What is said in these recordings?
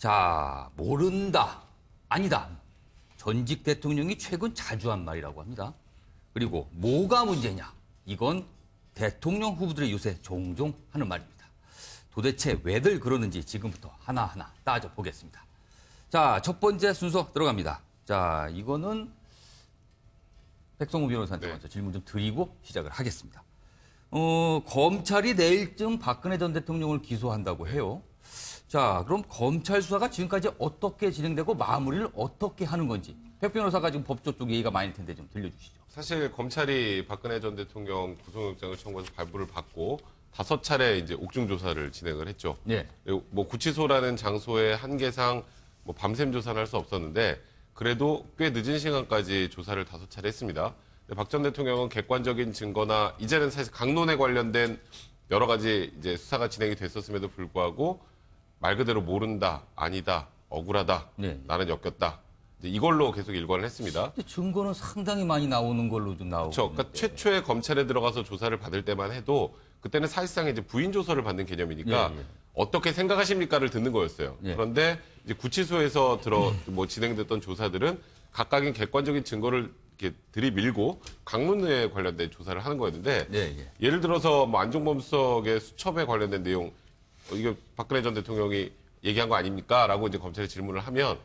자, 모른다, 아니다. 전직 대통령이 최근 자주 한 말이라고 합니다. 그리고 뭐가 문제냐? 이건 대통령 후보들의 요새 종종 하는 말입니다. 도대체 왜들 그러는지 지금부터 하나하나 따져보겠습니다. 자, 첫 번째 순서 들어갑니다. 자, 이거는 백성호 변호사한테 먼저 질문 좀 드리고 시작을 하겠습니다. 검찰이 내일쯤 박근혜 전 대통령을 기소한다고 해요. 자, 그럼 검찰 수사가 지금까지 어떻게 진행되고 마무리를 어떻게 하는 건지 백 변호사가 지금 법조 쪽 얘기가 많을 텐데 좀 들려주시죠. 사실 검찰이 박근혜 전 대통령 구속영장을 청구해서 발부를 받고 5차례 이제 옥중 조사를 진행을 했죠. 네. 뭐 구치소라는 장소의 한계상 뭐 밤샘 조사를 할 수 없었는데 그래도 꽤 늦은 시간까지 조사를 5차례 했습니다. 박 전 대통령은 객관적인 증거나 이제는 사실 강론에 관련된 여러 가지 이제 수사가 진행이 됐었음에도 불구하고 말 그대로 모른다, 아니다, 억울하다, 네. 나는 엮였다. 이제 이걸로 계속 일관을 했습니다. 근데 증거는 상당히 많이 나오는 걸로 좀 나오고. 그렇죠. 그러니까 최초에 검찰에 들어가서 조사를 받을 때만 해도 그때는 사실상 이제 부인 조서를 받는 개념이니까 어떻게 생각하십니까를 듣는 거였어요. 그런데 이제 구치소에서 뭐 진행됐던 조사들은 각각의 객관적인 증거를 이렇게 들이밀고 강론에 관련된 조사를 하는 거였는데 예를 들어서 뭐 안종범 수석의 수첩에 관련된 내용 이게 박근혜 전 대통령이 얘기한 거 아닙니까? 라고 이제 검찰이 질문을 하면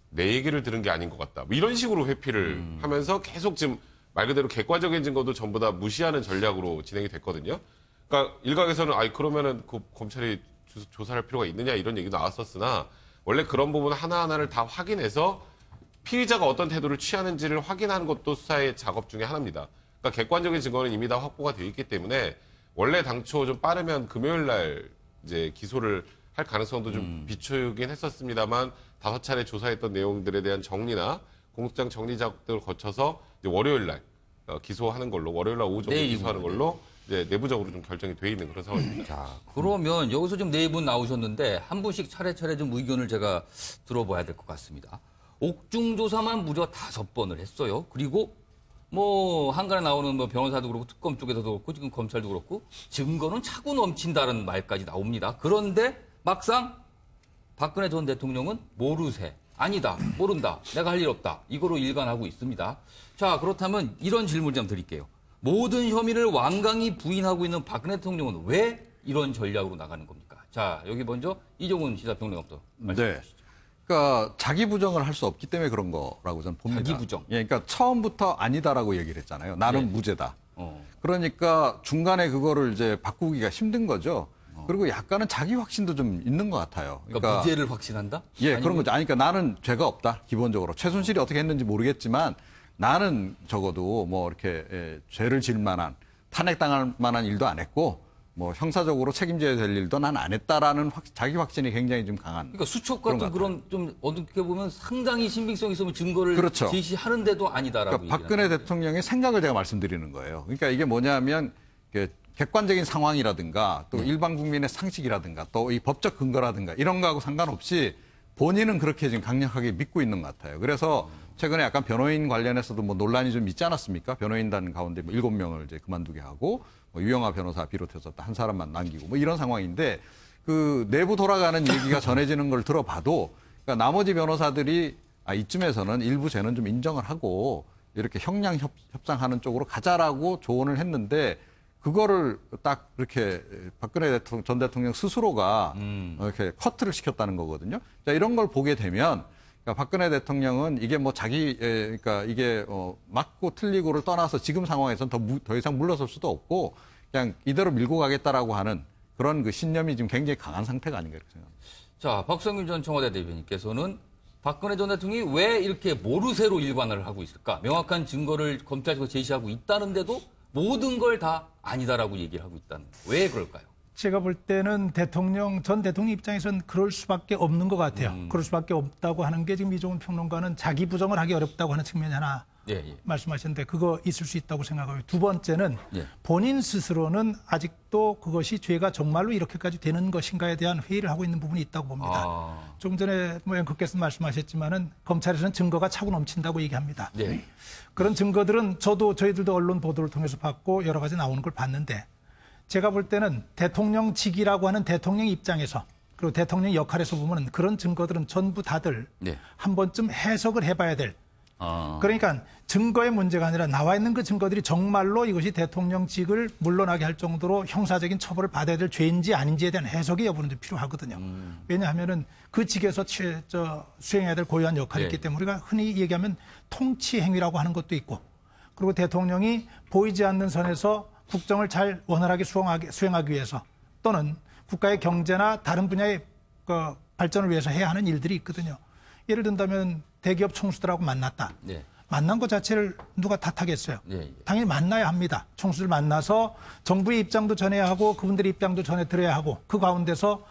내 얘기를 들은 게 아닌 것 같다. 뭐 이런 식으로 회피를 하면서 계속 지금 말 그대로 객관적인 증거도 전부 다 무시하는 전략으로 진행이 됐거든요. 그러니까 일각에서는 그러면은 그 검찰이 조사할 필요가 있느냐 이런 얘기도 나왔었으나 원래 그런 부분 하나하나를 다 확인해서 피의자가 어떤 태도를 취하는지를 확인하는 것도 수사의 작업 중에 하나입니다. 그러니까 객관적인 증거는 이미 다 확보가 되어 있기 때문에 원래 당초 좀 빠르면 금요일 날 이제 기소를 할 가능성도 좀 비추긴 했었습니다만 5차례 조사했던 내용들에 대한 정리나 공소장 정리 작업들을 거쳐서 이제 월요일 날 기소하는 걸로 월요일 날 오후 정도 기소하는 걸로 이제 내부적으로 좀 결정이 돼 있는 그런 상황입니다. 자, 그러면 여기서 좀 4분 나오셨는데 한 분씩 차례차례 좀 의견을 제가 들어봐야 될 것 같습니다. 옥중 조사만 무려 5번을 했어요. 그리고 뭐 한간에 나오는 뭐 변호사도 그렇고 특검 쪽에서도 그렇고 지금 검찰도 그렇고 증거는 차고 넘친다는 말까지 나옵니다. 그런데 막상 박근혜 전 대통령은 모르세, 아니다, 모른다, 내가 할 일 없다. 이거로 일관하고 있습니다. 자, 그렇다면 이런 질문 좀 드릴게요. 모든 혐의를 완강히 부인하고 있는 박근혜 대통령은 왜 이런 전략으로 나가는 겁니까? 자, 여기 먼저 이종훈 시사평론가부터 말씀해 주시죠. 그러니까 자기 부정을 할 수 없기 때문에 그런 거라고 저는 봅니다. 자기 부정. 예, 그러니까 처음부터 아니다라고 얘기를 했잖아요. 나는 무죄다. 그러니까 중간에 그거를 이제 바꾸기가 힘든 거죠. 그리고 약간은 자기 확신도 좀 있는 것 같아요. 그러니까 무죄를 확신한다? 예, 아니면... 그런 거죠. 아니, 그러니까 나는 죄가 없다. 기본적으로 최순실이 어떻게 했는지 모르겠지만 나는 적어도 뭐 이렇게 죄를 질 만한 탄핵당할 만한 일도 안 했고. 뭐 형사적으로 책임져야 될 일도 난 안 했다라는 자기 확신이 굉장히 좀 강한. 그러니까 수첩 같은 그런 좀 어떻게 보면 상당히 신빙성 있으면 증거를 그렇죠. 제시하는데도 아니다라고. 그러니까 박근혜 대통령의 생각을 제가 말씀드리는 거예요. 그러니까 이게 뭐냐면 객관적인 상황이라든가 또 일반 국민의 상식이라든가 또 이 법적 근거라든가 이런 거하고 상관없이 본인은 그렇게 지금 강력하게 믿고 있는 것 같아요. 그래서 최근에 약간 변호인 관련해서도 뭐 논란이 좀 있지 않았습니까? 변호인단 가운데 뭐 7명을 이제 그만두게 하고 뭐 유영하 변호사 비롯해서 한 사람만 남기고 뭐 이런 상황인데 그 내부 돌아가는 얘기가 전해지는 걸 들어봐도 그러니까 나머지 변호사들이 이쯤에서는 일부 죄는 좀 인정을 하고 이렇게 형량 협상하는 쪽으로 가자라고 조언을 했는데 그거를 딱 이렇게 박근혜 전 대통령 스스로가 이렇게 커트를 시켰다는 거거든요. 자, 이런 걸 보게 되면 그러니까 박근혜 대통령은 이게 뭐 그러니까 이게 맞고 틀리고를 떠나서 지금 상황에서는 더 이상 물러설 수도 없고 그냥 이대로 밀고 가겠다라고 하는 그런 그 신념이 지금 굉장히 강한 상태가 아닌가 이렇게 생각합니다. 자, 박성균 전 청와대 대변인께서는 박근혜 전 대통령이 왜 이렇게 모르쇠로 일관을 하고 있을까? 명확한 증거를 검찰에서 제시하고 있다는데도 모든 걸 다 아니다라고 얘기를 하고 있다는 거예요. 왜 그럴까요? 제가 볼 때는 전 대통령 입장에서는 그럴 수밖에 없는 것 같아요. 그럴 수밖에 없다고 하는 게 지금 이종훈 평론가는 자기 부정을 하기 어렵다고 하는 측면이 하나 말씀하셨는데 그거 있을 수 있다고 생각하고요. 두 번째는 본인 스스로는 아직도 그것이 죄가 정말로 이렇게까지 되는 것인가에 대한 회의를 하고 있는 부분이 있다고 봅니다. 조금 전에 뭐 앵커께서 말씀하셨지만은 검찰에서는 증거가 차고 넘친다고 얘기합니다. 그런 증거들은 저희들도 언론 보도를 통해서 봤고 여러 가지 나오는 걸 봤는데 제가 볼 때는 대통령직이라고 하는 대통령 입장에서 그리고 대통령 역할에서 보면 그런 증거들은 전부 다들 네. 한 번쯤 해석을 해봐야 될. 아. 그러니까 증거의 문제가 아니라 나와 있는 그 증거들이 정말로 이것이 대통령직을 물러나게 할 정도로 형사적인 처벌을 받아야 될 죄인지 아닌지에 대한 해석의 여부는 좀 필요하거든요. 왜냐하면은 그 직에서 수행해야 될 고유한 역할이 네. 있기 때문에 우리가 흔히 얘기하면 통치 행위라고 하는 것도 있고, 그리고 대통령이 보이지 않는 선에서 국정을 잘 원활하게 수행하기 위해서 또는 국가의 경제나 다른 분야의 그 발전을 위해서 해야 하는 일들이 있거든요. 예를 든다면 대기업 총수들하고 만났다. 네. 만난 것 자체를 누가 탓하겠어요? 예. 당연히 만나야 합니다. 총수들 만나서 정부의 입장도 전해야 하고 그분들의 입장도 전해 들어야 하고 그 가운데서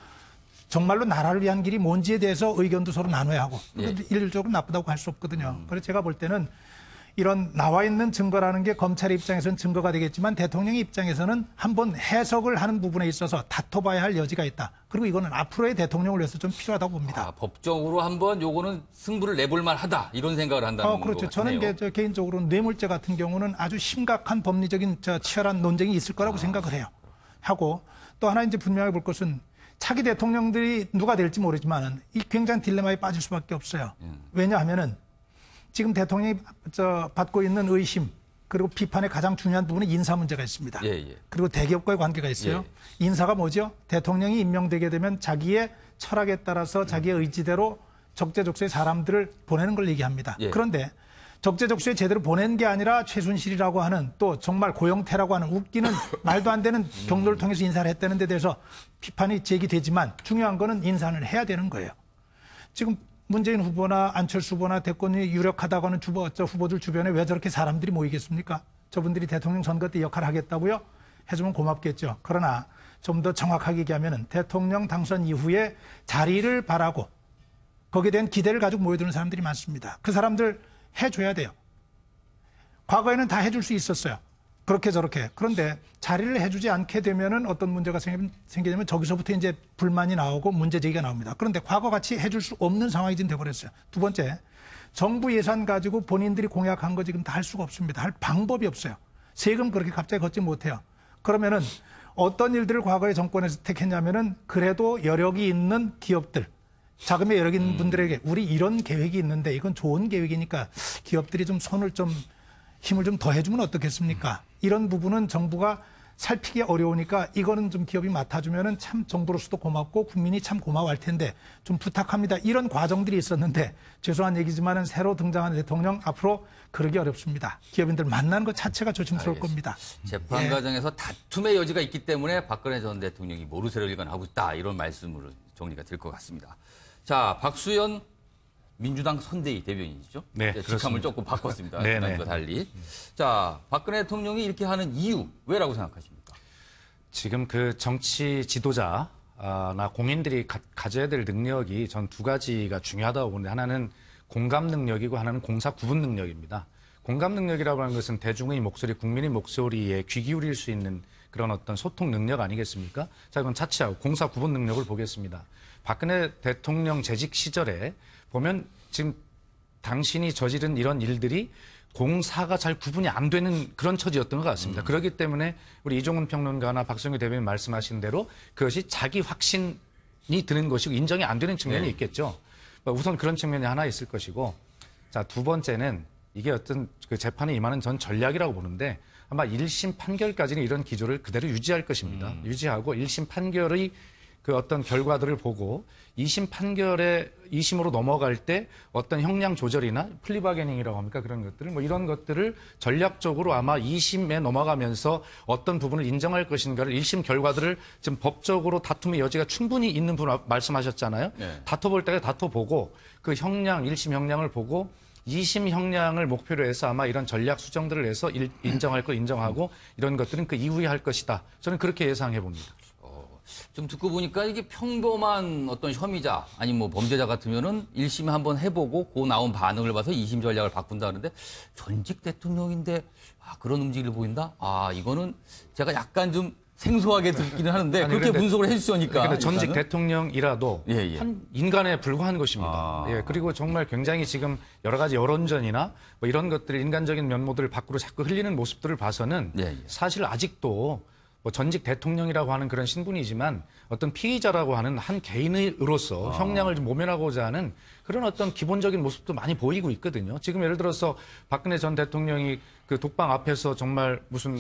정말로 나라를 위한 길이 뭔지에 대해서 의견도 서로 나눠야 하고 예. 일률적으로 나쁘다고 할 수 없거든요. 그래서 제가 볼 때는 이런 나와 있는 증거라는 게 검찰의 입장에서는 증거가 되겠지만 대통령의 입장에서는 한번 해석을 하는 부분에 있어서 다퉈봐야 할 여지가 있다. 그리고 이거는 앞으로의 대통령을 위해서 좀 필요하다고 봅니다. 아, 법적으로 한번 요거는 승부를 내볼 만하다 이런 생각을 한다는 그렇죠. 것 저는 같네요. 개인적으로 뇌물죄 같은 경우는 아주 심각한 법리적인 치열한 논쟁이 있을 거라고 생각을 해요. 하고 또 하나 이제 분명히 볼 것은 차기 대통령들이 누가 될지 모르지만은 이 굉장한 딜레마에 빠질 수밖에 없어요. 왜냐하면은 지금 대통령이 받고 있는 의심 그리고 비판의 가장 중요한 부분은 인사 문제가 있습니다. 예. 그리고 대기업과의 관계가 있어요. 인사가 뭐죠? 대통령이 임명되게 되면 자기의 철학에 따라서 자기의 의지대로 적재적소에 사람들을 보내는 걸 얘기합니다. 예. 그런데 적재적소에 제대로 보낸 게 아니라 최순실이라고 하는 또 정말 고영태라고 하는 웃기는 말도 안 되는 경로를 통해서 인사를 했다는 데 대해서 비판이 제기되지만 중요한 거는 인사를 해야 되는 거예요. 지금 문재인 후보나 안철수 후보나 대권이 유력하다고 하는 후보들 주변에 왜 저렇게 사람들이 모이겠습니까? 저분들이 대통령 선거 때 역할을 하겠다고요? 해주면 고맙겠죠. 그러나 좀 더 정확하게 얘기하면 대통령 당선 이후에 자리를 바라고 거기에 대한 기대를 가지고 모여드는 사람들이 많습니다. 그 사람들 해줘야 돼요. 과거에는 다 해줄 수 있었어요. 그렇게 저렇게. 그런데 자리를 해주지 않게 되면은 어떤 문제가 생기냐면 저기서부터 이제 불만이 나오고 문제 제기가 나옵니다. 그런데 과거같이 해줄 수 없는 상황이 지금 돼버렸어요. 두 번째, 정부 예산 가지고 본인들이 공약한 거 지금 다 할 수가 없습니다. 할 방법이 없어요. 세금 그렇게 갑자기 걷지 못해요. 그러면은 어떤 일들을 과거에 정권에서 택했냐면은 그래도 여력이 있는 기업들, 자금의 여력 있는 분들에게 우리 이런 계획이 있는데 이건 좋은 계획이니까 기업들이 좀 손을 좀 힘을 좀 더 해주면 어떻겠습니까? 이런 부분은 정부가 살피기 어려우니까 이거는 좀 기업이 맡아주면은 참 정부로서도 고맙고 국민이 참 고마워할 텐데 좀 부탁합니다. 이런 과정들이 있었는데 죄송한 얘기지만은 새로 등장하는 대통령 앞으로 그러기 어렵습니다. 기업인들 만나는 것 자체가 조심스러울 겁니다. 재판 과정에서 다툼의 여지가 있기 때문에 박근혜 전 대통령이 모르쇠로 일관하고 있다 이런 말씀으로 정리가 될 것 같습니다. 자, 박수현 민주당 선대위 대변인이죠. 네, 직함을 그렇습니다. 조금 바꿨습니다. 네네. 지난주와 달리. 자, 박근혜 대통령이 이렇게 하는 이유 왜라고 생각하십니까? 지금 그 정치 지도자나 공인들이 가져야 될 능력이 전 두 가지가 중요하다고 보는데 하나는 공감 능력이고 하나는 공사 구분 능력입니다. 공감 능력이라고 하는 것은 대중의 목소리, 국민의 목소리에 귀 기울일 수 있는 그런 어떤 소통 능력 아니겠습니까? 자, 그럼 차치하고 공사 구분 능력을 보겠습니다. 박근혜 대통령 재직 시절에 보면 지금 당신이 저지른 이런 일들이 공사가 잘 구분이 안 되는 그런 처지였던 것 같습니다. 그렇기 때문에 우리 이종훈 평론가나 박성규 대변인 말씀하신 대로 그것이 자기 확신이 드는 것이고 인정이 안 되는 측면이 있겠죠. 우선 그런 측면이 하나 있을 것이고, 자, 두 번째는 이게 어떤 그 재판에 임하는 전 전략이라고 보는데 아마 1심 판결까지는 이런 기조를 그대로 유지할 것입니다. 유지하고 1심 판결의 그 어떤 결과들을 보고 2심 판결에 2심으로 넘어갈 때 어떤 형량 조절이나 플리바게닝이라고 합니까? 그런 것들을 이런 것들을 전략적으로 아마 2심에 넘어가면서 어떤 부분을 인정할 것인가를 1심 결과들을 지금 법적으로 다툼의 여지가 충분히 있는 분 말씀하셨잖아요. 네. 다퉈볼 때가 다퉈보고 그 형량, 1심 형량을 보고 2심 형량을 목표로 해서 아마 이런 전략 수정들을 해서 인정할 거 인정하고 이런 것들은 그 이후에 할 것이다. 저는 그렇게 예상해 봅니다. 좀 듣고 보니까 이게 평범한 어떤 혐의자 아니면 뭐 범죄자 같으면은 1심 한번 해보고 그 나온 반응을 봐서 2심 전략을 바꾼다는데 전직 대통령인데 그런 움직임을 보인다? 이거는 제가 약간 좀 생소하게 듣기는 하는데 아니, 그렇게 분석을 해주시니까. 근데 전직 대통령이라도 예. 한 인간에 불과한 것입니다. 예, 그리고 정말 굉장히 지금 여러 가지 여론전이나 이런 것들 인간적인 면모들을 밖으로 자꾸 흘리는 모습들을 봐서는 예. 사실 아직도 뭐 전직 대통령이라고 하는 그런 신분이지만 어떤 피의자라고 하는 한 개인으로서 형량을 좀 모면하고자 하는 그런 어떤 기본적인 모습도 많이 보이고 있거든요. 지금 예를 들어서 박근혜 전 대통령이 그 독방 앞에서 정말 무슨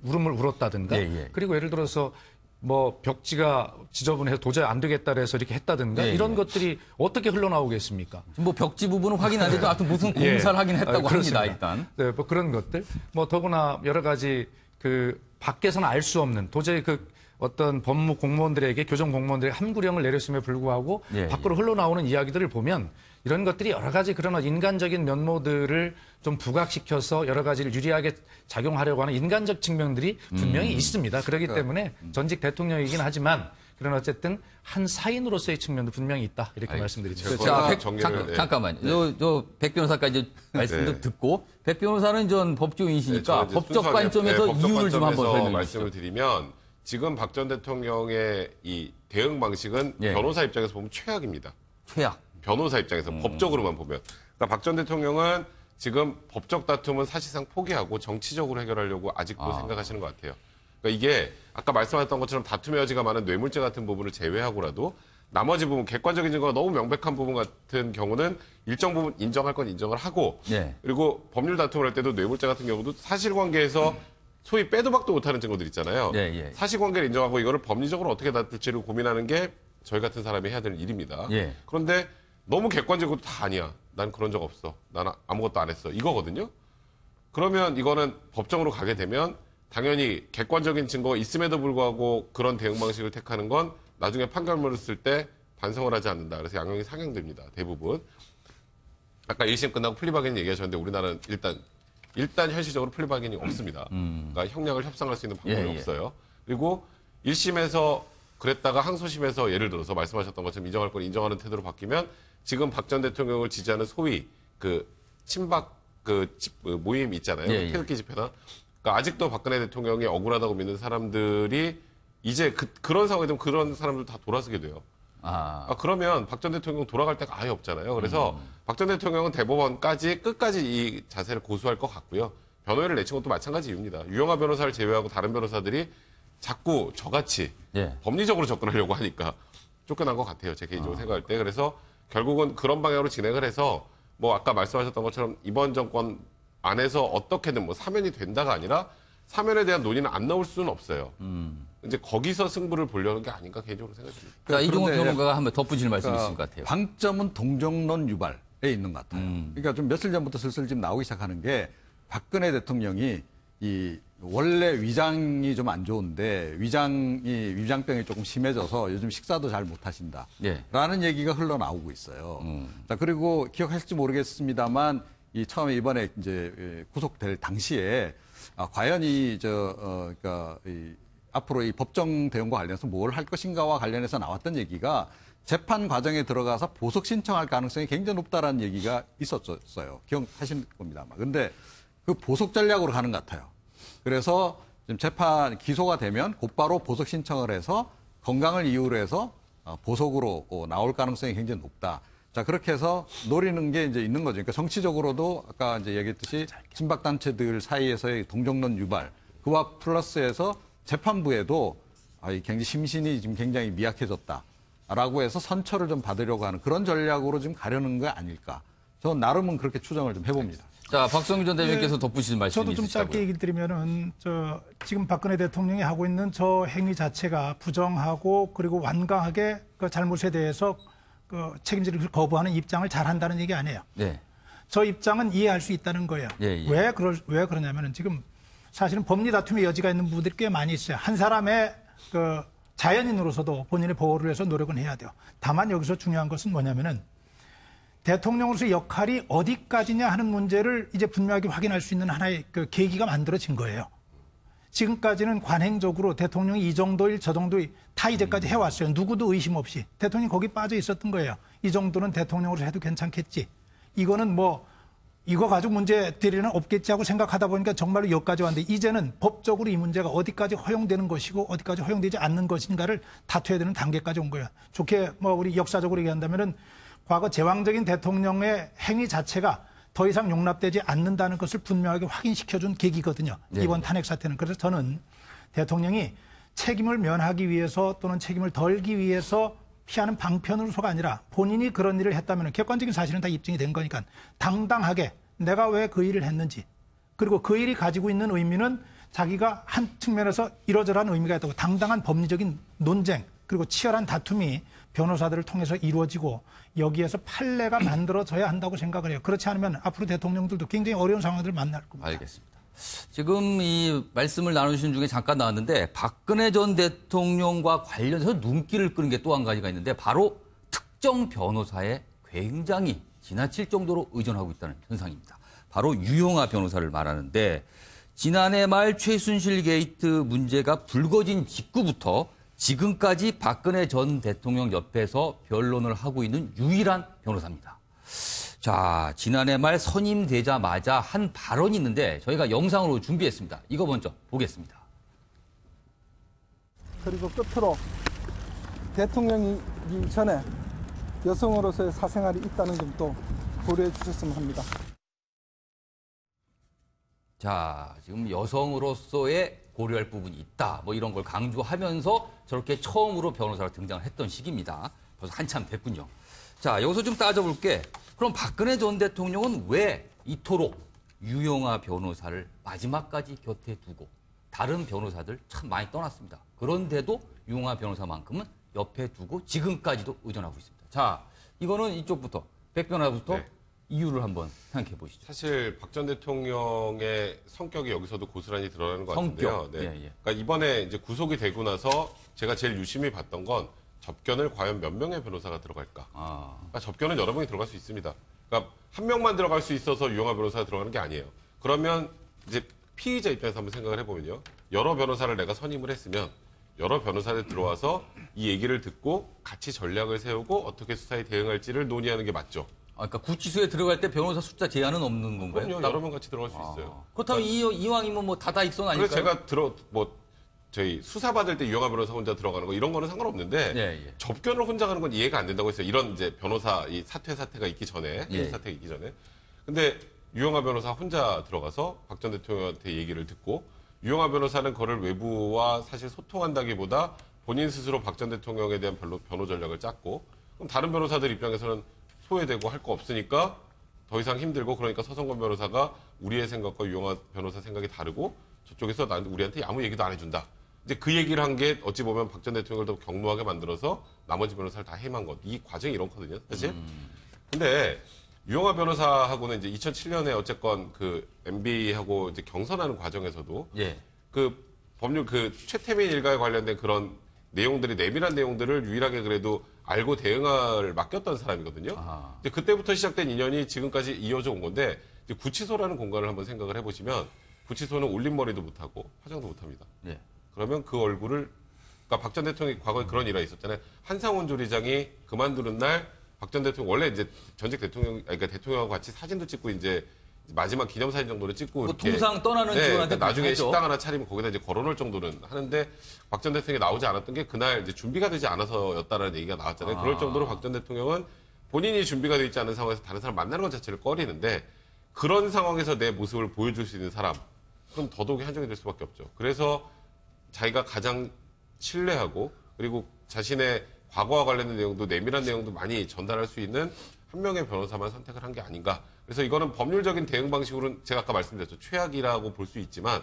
울음을 울었다든가 그리고 예를 들어서 뭐 벽지가 지저분해서 도저히 안 되겠다 해서 이렇게 했다든가 이런 것들이 어떻게 흘러나오겠습니까? 뭐 벽지 부분은 확인 안 돼도 하여튼 무슨 공사를 하긴 했다고 합니다, 일단. 네, 뭐 그런 것들. 뭐 더구나 여러 가지 그 밖에서는 알 수 없는 도저히 그 어떤 법무 공무원들에게 교정 공무원들에게 함구령을 내렸음에 불구하고 밖으로 흘러나오는 이야기들을 보면 이런 것들이 여러 가지 그런 인간적인 면모들을 좀 부각시켜서 여러 가지를 유리하게 작용하려고 하는 인간적 측면들이 분명히 있습니다. 그렇기 때문에 전직 대통령이긴 하지만 그런 어쨌든 한 사인으로서의 측면도 분명히 있다. 이렇게 말씀드리죠. 자, 잠깐만요. 저 백 변호사까지 말씀도 듣고 백 변호사는 전 법조인이시니까 법적 관점에서 이유를 좀 한번 설명해 주시죠. 말씀을 드리면 지금 박 전 대통령의 이 대응 방식은 변호사 입장에서 보면 최악입니다. 최악. 변호사 입장에서 법적으로만 보면. 그러니까 박 전 대통령은 지금 법적 다툼은 사실상 포기하고 정치적으로 해결하려고 아직도 생각하시는 것 같아요. 그러니까 이게 아까 말씀하셨던 것처럼 다툼의 여지가 많은 뇌물죄 같은 부분을 제외하고라도 나머지 부분, 객관적인 증거가 너무 명백한 부분 같은 경우는 일정 부분 인정할 건 인정을 하고 그리고 법률 다툼을 할 때도 뇌물죄 같은 경우도 사실관계에서 소위 빼도 박도 못하는 증거들 있잖아요. 사실관계를 인정하고 이거를 법리적으로 어떻게 다툴지를 고민하는 게 저희 같은 사람이 해야 되는 일입니다. 그런데 너무 객관적으로 다 아니야. 난 그런 적 없어. 난 아무것도 안 했어. 이거거든요. 그러면 이거는 법정으로 가게 되면 당연히 객관적인 증거가 있음에도 불구하고 그런 대응 방식을 택하는 건 나중에 판결문을 쓸 때 반성을 하지 않는다. 그래서 양형이 상향됩니다. 대부분. 아까 1심 끝나고 플리바겐 얘기하셨는데 우리나라는 일단 현실적으로 플리바겐이 없습니다. 그러니까 형량을 협상할 수 있는 방법이 없어요. 그리고 1심에서 그랬다가 항소심에서 예를 들어서 말씀하셨던 것처럼 인정할 건 인정하는 태도로 바뀌면 지금 박 전 대통령을 지지하는 소위 그 친박 모임 있잖아요. 태극기 집회나. 그러니까 아직도 박근혜 대통령이 억울하다고 믿는 사람들이 이제 그런 상황이 되면 그런 사람들 다 돌아서게 돼요. 그러면 박 전 대통령 돌아갈 데가 아예 없잖아요. 그래서 박 전 대통령은 대법원까지 끝까지 이 자세를 고수할 것 같고요. 변호인을 내친 것도 마찬가지 이유입니다. 유영하 변호사를 제외하고 다른 변호사들이 자꾸 저같이 법리적으로 접근하려고 하니까 쫓겨난 것 같아요. 제 개인적으로 생각할 때. 그래서 결국은 그런 방향으로 진행을 해서 뭐 아까 말씀하셨던 것처럼 이번 정권 안에서 어떻게든 뭐 사면이 된다가 아니라 사면에 대한 논의는 안 나올 수는 없어요. 이제 거기서 승부를 보려는 게 아닌가 개인적으로 생각합니다. 자, 이종호 평론가가 한번 덧붙일 말씀이 있을 것 같아요. 방점은 동정론 유발에 있는 것 같아요. 그러니까 좀 며칠 전부터 슬슬 지금 나오기 시작하는 게 박근혜 대통령이 원래 위장이 좀 안 좋은데 위장병이 조금 심해져서 요즘 식사도 잘 못 하신다. 라는 얘기가 흘러나오고 있어요. 자, 그리고 기억하실지 모르겠습니다만 처음에 이번에 이제 구속될 당시에 과연 그러니까 앞으로 이 법정 대응과 관련해서 뭘 할 것인가와 관련해서 나왔던 얘기가 재판 과정에 들어가서 보석 신청할 가능성이 굉장히 높다라는 얘기가 있었어요. 기억하실 겁니다. 근데 그 보석 전략으로 가는 것 같아요. 그래서 지금 재판 기소가 되면 곧바로 보석 신청을 해서 건강을 이유로 해서 보석으로 나올 가능성이 굉장히 높다. 자, 그렇게 해서 노리는 게 이제 있는 거죠. 그러니까 정치적으로도 아까 이제 얘기했듯이 친박단체들 사이에서의 동정론 유발, 그와 플러스해서 재판부에도 굉장히 심신이 지금 굉장히 미약해졌다라고 해서 선처를 좀 받으려고 하는 그런 전략으로 지금 가려는 거 아닐까. 저는 나름은 그렇게 추정을 좀 해봅니다. 자, 박성규 전 대변인께서 덧붙이신 말씀이 저도 좀 있으시다고요. 짧게 얘기 드리면은 지금 박근혜 대통령이 하고 있는 저 행위 자체가 부정하고 그리고 완강하게 그 잘못에 대해서 책임지를 거부하는 입장을 잘한다는 얘기 아니에요. 저 입장은 이해할 수 있다는 거예요. 왜 그러냐면은 지금 사실은 법리 다툼의 여지가 있는 부분들이 꽤 많이 있어요. 한 사람의 자연인으로서도 본인의 보호를 위해서 노력은 해야 돼요. 다만 여기서 중요한 것은 뭐냐면은 대통령으로서의 역할이 어디까지냐 하는 문제를 이제 분명하게 확인할 수 있는 하나의 계기가 만들어진 거예요. 지금까지는 관행적으로 대통령이 이 정도일 저 정도일 다 이제까지 해왔어요. 누구도 의심 없이. 대통령이 거기 빠져 있었던 거예요. 이 정도는 대통령으로 해도 괜찮겠지. 이거는 이거 가지고 문제 들이는 없겠지 하고 생각하다 보니까 정말로 여기까지 왔는데 이제는 법적으로 이 문제가 어디까지 허용되는 것이고 어디까지 허용되지 않는 것인가를 다투어야 되는 단계까지 온 거예요. 좋게 우리 역사적으로 얘기한다면은 과거 제왕적인 대통령의 행위 자체가 더 이상 용납되지 않는다는 것을 분명하게 확인시켜준 계기거든요. 이번 탄핵 사태는. 그래서 저는 대통령이 책임을 면하기 위해서 또는 책임을 덜기 위해서 피하는 방편으로서가 아니라 본인이 그런 일을 했다면 객관적인 사실은 다 입증이 된 거니까 당당하게 내가 왜 그 일을 했는지 그리고 그 일이 가지고 있는 의미는 자기가 한 측면에서 이러저러한 의미가 있다고 당당한 법리적인 논쟁 그리고 치열한 다툼이 변호사들을 통해서 이루어지고 여기에서 판례가 만들어져야 한다고 생각을 해요. 그렇지 않으면 앞으로 대통령들도 굉장히 어려운 상황들을 만날 겁니다. 알겠습니다. 지금 이 말씀을 나누신 중에 잠깐 나왔는데 박근혜 전 대통령과 관련해서 눈길을 끄는 게 또 한 가지가 있는데 바로 특정 변호사에 굉장히 지나칠 정도로 의존하고 있다는 현상입니다. 바로 유영하 변호사를 말하는데 지난해 말 최순실 게이트 문제가 불거진 직후부터 지금까지 박근혜 전 대통령 옆에서 변론을 하고 있는 유일한 변호사입니다. 자, 지난해 말 선임되자마자 한 발언이 있는데 저희가 영상으로 준비했습니다. 이거 먼저 보겠습니다. 그리고 끝으로 대통령이기 전에 여성으로서의 사생활이 있다는 점도 고려해 주셨으면 합니다. 자, 지금 여성으로서의 고려할 부분이 있다. 뭐 이런 걸 강조하면서 저렇게 처음으로 변호사가 등장을 했던 시기입니다. 벌써 한참 됐군요. 자, 여기서 좀 따져볼게. 그럼 박근혜 전 대통령은 왜 이토록 유영하 변호사를 마지막까지 곁에 두고 다른 변호사들 참 많이 떠났습니다. 그런데도 유영하 변호사만큼은 옆에 두고 지금까지도 의존하고 있습니다. 자, 이거는 이쪽부터 백 변호사부터 이유를 한번 생각해 보시죠. 사실 박 전 대통령의 성격이 여기서도 고스란히 드러나는 것 같은데요. 네. 그러니까 이번에 이제 구속이 되고 나서 제가 제일 유심히 봤던 건 접견을 과연 몇 명의 변호사가 들어갈까. 그러니까 접견은 여러 명이 들어갈 수 있습니다. 그러니까 한 명만 들어갈 수 있어서 유영하 변호사가 들어가는 게 아니에요. 그러면 이제 피의자 입장에서 한번 생각을 해보면요. 여러 변호사를 내가 선임을 했으면 여러 변호사들 들어와서 이 얘기를 듣고 같이 전략을 세우고 어떻게 수사에 대응할지를 논의하는 게 맞죠. 그러니까 구치소에 들어갈 때 변호사 숫자 제한은 없는 건가요? 그럼요. 여러 명 같이 들어갈 수 있어요. 그렇다면 이왕이면 뭐 다다익선 아닐까요? 그래서 제가 저희 수사 받을 때 유영하 변호사 혼자 들어가는 거 이런 거는 상관없는데 접견을 혼자 가는 건 이해가 안 된다고 했어요. 이런 이제 변호사 이 사태가 있기 전에 사태가 있기 전에. 근데 유영하 변호사 혼자 들어가서 박 전 대통령한테 얘기를 듣고 유영하 변호사는 그를 외부와 사실 소통한다기보다 본인 스스로 박 전 대통령에 대한 변호 전략을 짰고 그럼 다른 변호사들 입장에서는 소외되고 할 거 없으니까 더 이상 힘들고 그러니까 서성건 변호사가 우리의 생각과 유영하 변호사 생각이 다르고 저쪽에서 우리한테 아무 얘기도 안 해준다. 이제 그 얘기를 한 게 어찌 보면 박 전 대통령을 더 경로하게 만들어서 나머지 변호사를 다 해임한 것. 이 과정이 이렇거든요, 사실. 근데 유영하 변호사하고는 이제 2007년에 어쨌건 그 MB하고 이제 경선하는 과정에서도 그 법률 그 최태민 일가에 관련된 그런 내용들이 내밀한 내용들을 유일하게 그래도 알고 대응을 맡겼던 사람이거든요. 이제 그때부터 시작된 인연이 지금까지 이어져 온 건데 이제 구치소라는 공간을 한번 생각을 해보시면 구치소는 올림머리도 못하고 화장도 못합니다. 그러면 그 얼굴을 그러니까 박 전 대통령이 과거에 그런 일화 있었잖아요. 한상원 조리장이 그만두는 날 박 전 대통령 원래 이제 전직 대통령 그러니까 대통령하고 같이 사진도 찍고 이제 마지막 기념사진 정도로 찍고 뭐 이렇게 통상 떠나는 직원한테 나중에 하죠. 식당 하나 차리면 거기다 이제 걸어놓을 정도는 하는데 박 전 대통령이 나오지 않았던 게 그날 이제 준비가 되지 않아서였다라는 얘기가 나왔잖아요. 그럴 정도로 박 전 대통령은 본인이 준비가 되어 있지 않은 상황에서 다른 사람 만나는 것 자체를 꺼리는데 그런 상황에서 내 모습을 보여줄 수 있는 사람 그럼 더더욱이 한정이 될 수밖에 없죠. 그래서 자기가 가장 신뢰하고 그리고 자신의 과거와 관련된 내용도 내밀한 내용도 많이 전달할 수 있는 한 명의 변호사만 선택을 한 게 아닌가. 그래서 이거는 법률적인 대응 방식으로는 제가 아까 말씀드렸죠. 최악이라고 볼 수 있지만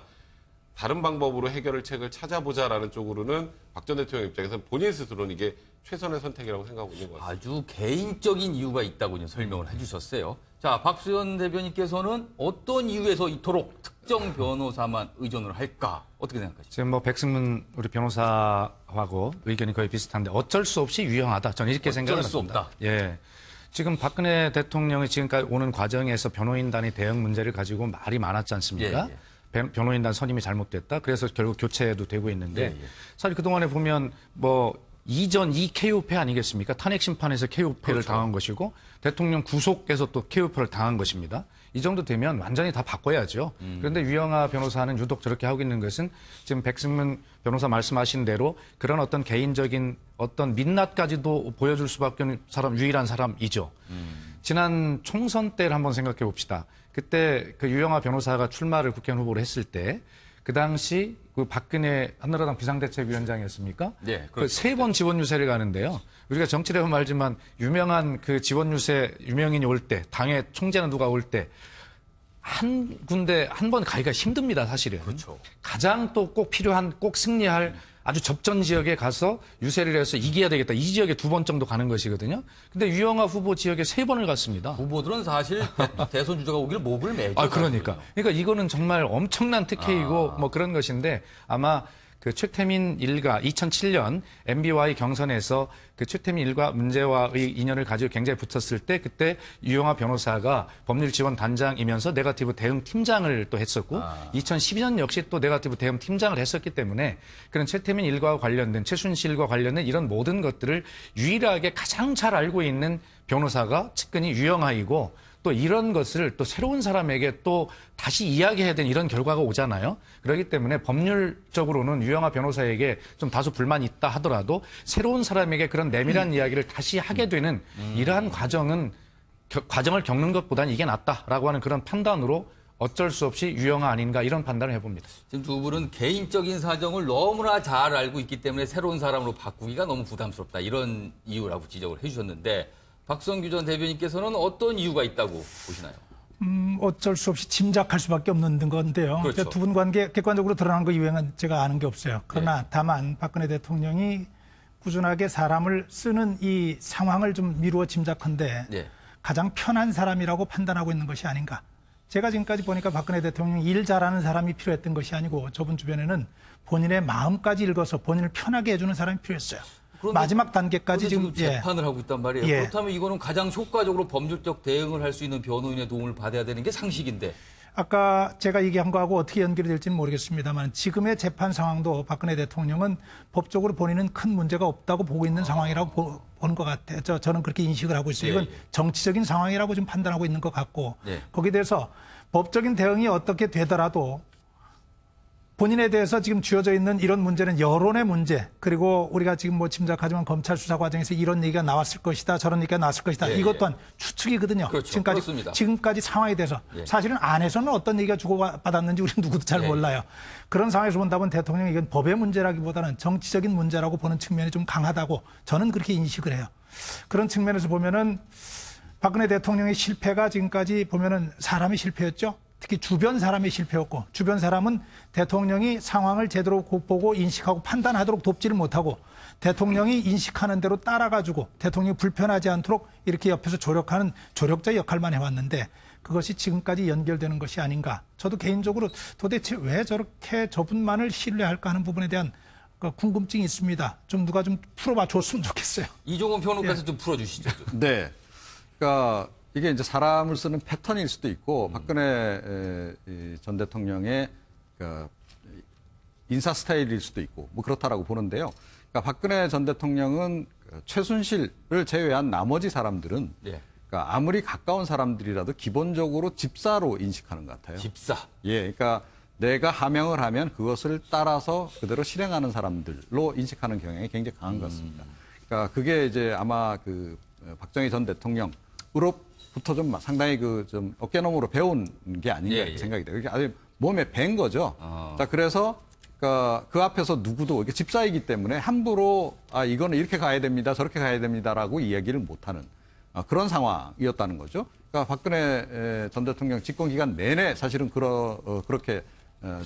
다른 방법으로 해결을 책을 찾아보자라는 쪽으로는 박 전 대통령 입장에서는 본인 스스로는 이게 최선의 선택이라고 생각하고 있는 것 같습니다. 아주 개인적인 이유가 있다고 설명을 해주셨어요. 자, 박수현 대변인께서는 어떤 이유에서 이토록 특정 변호사만 의존을 할까? 어떻게 생각하십니까? 지금 뭐 백승문 우리 변호사하고 의견이 거의 비슷한데 어쩔 수 없이 유용하다. 저는 이렇게 생각을 어쩔 수 합니다. 없다. 예. 지금 박근혜 대통령이 지금까지 오는 과정에서 변호인단의 대응 문제를 가지고 말이 많았지 않습니까? 변호인단 선임이 잘못됐다. 그래서 결국 교체도 되고 있는데 사실 그동안에 보면 뭐 이전 KO패 아니겠습니까? 탄핵 심판에서 KO패를 당한 것이고 대통령 구속에서 또 KO패를 당한 것입니다. 이 정도 되면 완전히 다 바꿔야죠. 그런데 유영하 변호사는 유독 저렇게 하고 있는 것은 지금 백승문 변호사 말씀하신 대로 그런 어떤 개인적인 어떤 민낯까지도 보여줄 수밖에 없는 유일한 사람이죠. 지난 총선 때를 한번 생각해 봅시다. 그때 그 유영하 변호사가 출마를 국회의원 후보로 했을 때 그 당시 그 박근혜 한나라당 비상대책위원장이었습니까? 네, 그 3번 지원 유세를 가는데요. 우리가 정치를 해보면 알지만 유명한 그 지원 유세 유명인이 올 때, 당의 총재나 누가 올 때 한 군데 한 번 가기가 힘듭니다, 사실은. 그렇죠. 가장 또 꼭 필요한, 꼭 승리할 아주 접전 지역에 가서 유세를 해서 이겨야 되겠다. 이 지역에 2번 정도 가는 것이거든요. 근데 유영아 후보 지역에 3번을 갔습니다. 후보들은 사실 대선 주자가 오기를 목을 매죠. 그러니까 이거는 정말 엄청난 특혜이고 뭐 그런 것인데 아마 그 최태민 일가 2007년 MBY 경선에서 그 최태민 일가 문제와의 인연을 가지고 굉장히 붙었을 때 그때 유영아 변호사가 법률지원단장이면서 네거티브 대응 팀장을 또 했었고 2012년 역시 또 네거티브 대응 팀장을 했었기 때문에 그런 최태민 일가와 관련된 최순실과 관련된 이런 모든 것들을 유일하게 가장 잘 알고 있는 변호사가 측근이 유영아이고 또 이런 것을 또 새로운 사람에게 또 다시 이야기해야 되는 이런 결과가 오잖아요. 그렇기 때문에 법률적으로는 유영아 변호사에게 좀 다소 불만이 있다 하더라도 새로운 사람에게 그런 내밀한 이야기를 다시 하게 되는 이러한 과정을 겪는 것보다는 이게 낫다라고 하는 그런 판단으로 어쩔 수 없이 유영아 아닌가 이런 판단을 해봅니다. 지금 두 분은 개인적인 사정을 너무나 잘 알고 있기 때문에 새로운 사람으로 바꾸기가 너무 부담스럽다. 이런 이유라고 지적을 해주셨는데 박성규 전 대변인께서는 어떤 이유가 있다고 보시나요? 어쩔 수 없이 짐작할 수밖에 없는 건데요. 그렇죠. 두 분 관계 객관적으로 드러난 거 이외에는 제가 아는 게 없어요. 그러나 다만 박근혜 대통령이 꾸준하게 사람을 쓰는 이 상황을 좀 미루어 짐작한데 가장 편한 사람이라고 판단하고 있는 것이 아닌가. 제가 지금까지 보니까 박근혜 대통령이 일 잘하는 사람이 필요했던 것이 아니고 저분 주변에는 본인의 마음까지 읽어서 본인을 편하게 해주는 사람이 필요했어요. 마지막 단계까지 지금 재판을 하고 있단 말이에요. 그렇다면 이거는 가장 효과적으로 법률적 대응을 할 수 있는 변호인의 도움을 받아야 되는 게 상식인데. 아까 제가 얘기한 거하고 어떻게 연결이 될지는 모르겠습니다만 지금의 재판 상황도 박근혜 대통령은 법적으로 본인은 큰 문제가 없다고 보고 있는 상황이라고 보는 것 같아요. 저는 그렇게 인식을 하고 있어요. 이건 정치적인 상황이라고 좀 판단하고 있는 것 같고 거기에 대해서 법적인 대응이 어떻게 되더라도 본인에 대해서 지금 쥐어져 있는 이런 문제는 여론의 문제, 그리고 우리가 지금 뭐 짐작하지만 검찰 수사 과정에서 이런 얘기가 나왔을 것이다, 저런 얘기가 나왔을 것이다. 이것 또한 추측이거든요. 그렇죠. 지금까지 상황에 대해서. 사실은 안에서는 어떤 얘기가 주고받았는지 우리는 누구도 잘 몰라요. 그런 상황에서 본다면 대통령이 이건 법의 문제라기보다는 정치적인 문제라고 보는 측면이 좀 강하다고 저는 그렇게 인식을 해요. 그런 측면에서 보면은 박근혜 대통령의 실패가 지금까지 보면은 사람의 실패였죠. 특히 주변 사람의 실패였고 주변 사람은 대통령이 상황을 제대로 보고 인식하고 판단하도록 돕지를 못하고 대통령이 인식하는 대로 따라가지고 대통령이 불편하지 않도록 이렇게 옆에서 조력하는 조력자 역할만 해왔는데 그것이 지금까지 연결되는 것이 아닌가. 저도 개인적으로 도대체 왜 저렇게 저분만을 신뢰할까 하는 부분에 대한 궁금증이 있습니다. 좀 누가 좀 풀어봐 줬으면 좋겠어요. 이종훈 평론가께서 좀 풀어주시죠. 네. 그러니까 이게 이제 사람을 쓰는 패턴일 수도 있고 박근혜 전 대통령의 인사 스타일일 수도 있고 뭐 그렇다라고 보는데요. 그러니까 박근혜 전 대통령은 최순실을 제외한 나머지 사람들은 그러니까 아무리 가까운 사람들이라도 기본적으로 집사로 인식하는 것 같아요. 집사. 예, 그러니까 내가 하명을 하면 그것을 따라서 그대로 실행하는 사람들로 인식하는 경향이 굉장히 강한 것 같습니다. 그러니까 그게 이제 아마 그 박정희 전 대통령으로부터 좀 상당히 좀 어깨너머로 배운 게 아닌가 이렇게 생각이 돼요. 그게 아주 몸에 밴 거죠. 자, 그래서 그 앞에서 누구도 이게 집사이기 때문에 함부로 이거는 이렇게 가야 됩니다, 저렇게 가야 됩니다라고 이야기를 못하는 그런 상황이었다는 거죠. 그러니까 박근혜 전 대통령 집권 기간 내내 사실은 그렇게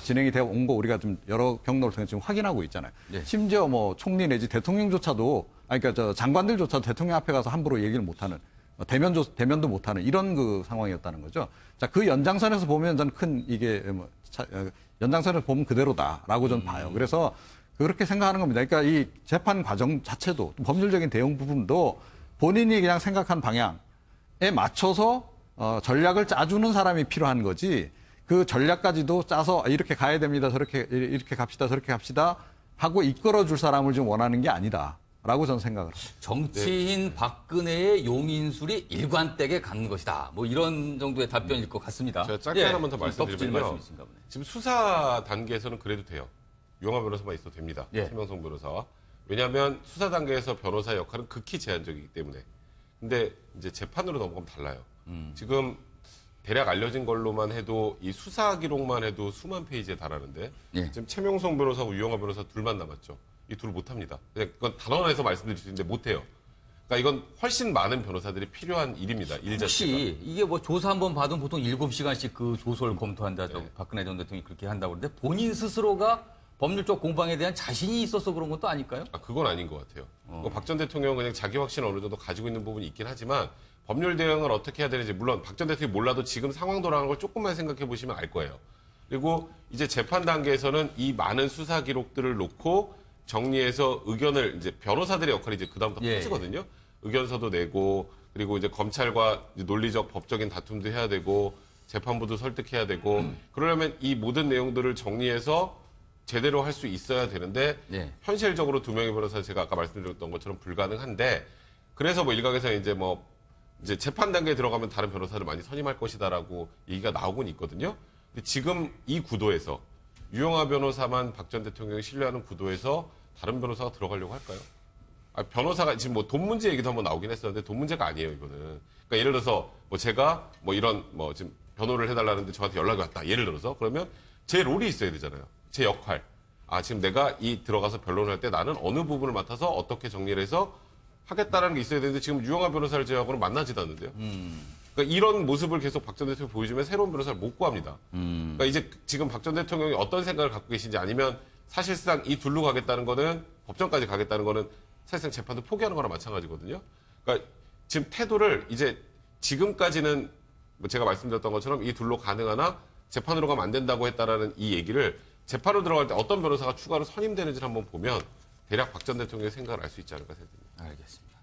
진행이 되어 온 거 우리가 좀 여러 경로를 통해 지금 확인하고 있잖아요. 심지어 뭐 총리 내지 대통령조차도 그러니까 저 장관들조차도 대통령 앞에 가서 함부로 얘기를 못하는 대면도 못하는 이런 그 상황이었다는 거죠. 자, 그 연장선에서 보면 저는 이게 연장선에서 보면 그대로다라고 저는 봐요. 그래서 그렇게 생각하는 겁니다. 그러니까 이 재판 과정 자체도 법률적인 대응 부분도 본인이 그냥 생각한 방향에 맞춰서 전략을 짜주는 사람이 필요한 거지. 그 전략까지도 짜서 이렇게 가야 됩니다. 이렇게 갑시다. 저렇게 갑시다. 하고 이끌어줄 사람을 좀 원하는 게 아니다라고 저는 생각을 합니다. 정치인 박근혜의 용인술이 일관되게 가는 것이다. 뭐 이런 정도의 답변일 것 같습니다. 제가 짧게 하나만 더 말씀드리면요. 지금 수사 단계에서는 그래도 돼요. 유영아 변호사만 있어도 됩니다. 최명성 변호사와. 왜냐하면 수사 단계에서 변호사 역할은 극히 제한적이기 때문에. 근데 이제 재판으로 넘어가면 달라요. 지금 대략 알려진 걸로만 해도 이 수사 기록만 해도 수만 페이지에 달하는데 예. 지금 최명성 변호사하고 유영하 변호사 둘만 남았죠. 이 둘을 못합니다. 그냥 그건 단언해서 말씀드릴 수 있는데 못해요. 그러니까 이건 훨씬 많은 변호사들이 필요한 일입니다. 일 자체가. 혹시 이게 뭐 조사 한번 받으면 보통 7시간씩 그 조서를 검토한다고 박근혜 전 대통령이 그렇게 한다고 그러는데 본인 스스로가 법률적 공방에 대한 자신이 있어서 그런 것도 아닐까요? 그건 아닌 것 같아요. 박 전 대통령은 그냥 자기 확신을 어느 정도 가지고 있는 부분이 있긴 하지만 법률 대응을 어떻게 해야 되는지 물론 박 전 대통령이 몰라도 지금 상황 돌아가는 걸 조금만 생각해 보시면 알 거예요. 그리고 이제 재판 단계에서는 이 많은 수사 기록들을 놓고 정리해서 의견을 이제 변호사들의 역할이 이제 그다음부터 커지거든요. 의견서도 내고 그리고 이제 검찰과 이제 논리적 법적인 다툼도 해야 되고 재판부도 설득해야 되고 그러려면 이 모든 내용들을 정리해서 제대로 할 수 있어야 되는데 현실적으로 두 명의 변호사 제가 아까 말씀드렸던 것처럼 불가능한데 그래서 뭐 일각에서 이제 재판 단계에 들어가면 다른 변호사를 많이 선임할 것이다라고 얘기가 나오곤 있거든요. 근데 지금 이 구도에서 유영하 변호사만 박 전 대통령이 신뢰하는 구도에서 다른 변호사가 들어가려고 할까요? 변호사가 지금 뭐 돈 문제 얘기도 한번 나오긴 했었는데 돈 문제가 아니에요, 이거는. 그러니까 예를 들어서 뭐 제가 뭐 이런 뭐 지금 변호를 해달라는데 저한테 연락이 왔다. 예를 들어서 그러면 제 롤이 있어야 되잖아요. 제 역할. 지금 내가 들어가서 변론을 할 때 나는 어느 부분을 맡아서 어떻게 정리를 해서 하겠다라는 게 있어야 되는데 지금 유영하 변호사를 제외하고는 만나지도 않는데요. 그러니까 이런 모습을 계속 박 전 대통령이 보여주면 새로운 변호사를 못 구합니다. 그러니까 이제 지금 박 전 대통령이 어떤 생각을 갖고 계신지 아니면 사실상 이 둘로 가겠다는 거는 법정까지 가겠다는 거는 사실상 재판도 포기하는 거나 마찬가지거든요. 그러니까 지금 태도를 이제 지금까지는 뭐 제가 말씀드렸던 것처럼 이 둘로 가능하나 재판으로 가면 안 된다고 했다라는 이 얘기를 재판으로 들어갈 때 어떤 변호사가 추가로 선임되는지를 한번 보면 대략 박 전 대통령의 생각을 알 수 있지 않을까 생각됩니다. 알겠습니다.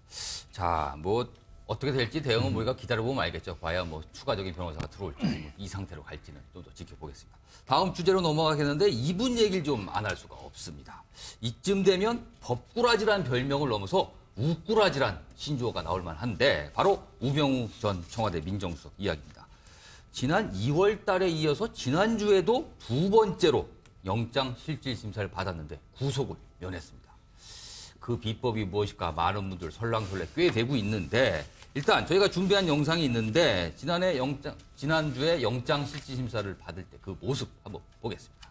자, 뭐 어떻게 될지 대응은 우리가 기다려보면 알겠죠. 과연 뭐 추가적인 변호사가 들어올지 뭐이 상태로 갈지는 좀 더 지켜보겠습니다. 다음 주제로 넘어가겠는데 이분 얘기를 좀 안 할 수가 없습니다. 이쯤 되면 법꾸라지란 별명을 넘어서 우꾸라지란 신조어가 나올 만한데 바로 우병우 전 청와대 민정수석 이야기입니다. 지난 2월 달에 이어서 지난주에도 두 번째로 영장실질심사를 받았는데 구속을 면했습니다. 그 비법이 무엇일까 많은 분들 설랑설레 꽤 되고 있는데 일단 저희가 준비한 영상이 있는데 지난주에 영장실질심사를 받을 때 그 모습 한번 보겠습니다.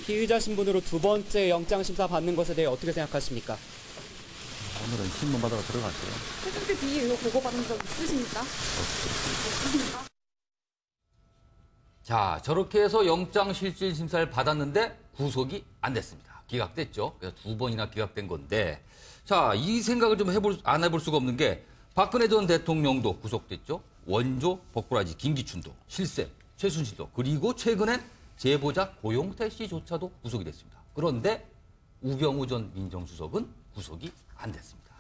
피의자 신분으로 두 번째 영장심사 받는 것에 대해 어떻게 생각하십니까? 오늘은 신문 받으러 들어갈게요. 태극기 뒤에 이거 보고받은 적 있으십니까? 자, 저렇게 해서 영장실질심사를 받았는데 구속이 안 됐습니다. 기각됐죠. 그래서 두 번이나 기각된 건데 자, 이 생각을 좀 안 해볼 수가 없는 게 박근혜 전 대통령도 구속됐죠. 원조 법꾸라지 김기춘도 실세 최순실도 그리고 최근엔 제보자 고용태 씨조차도 구속이 됐습니다. 그런데 우병우 전 민정수석은 구속이 안 됐습니다.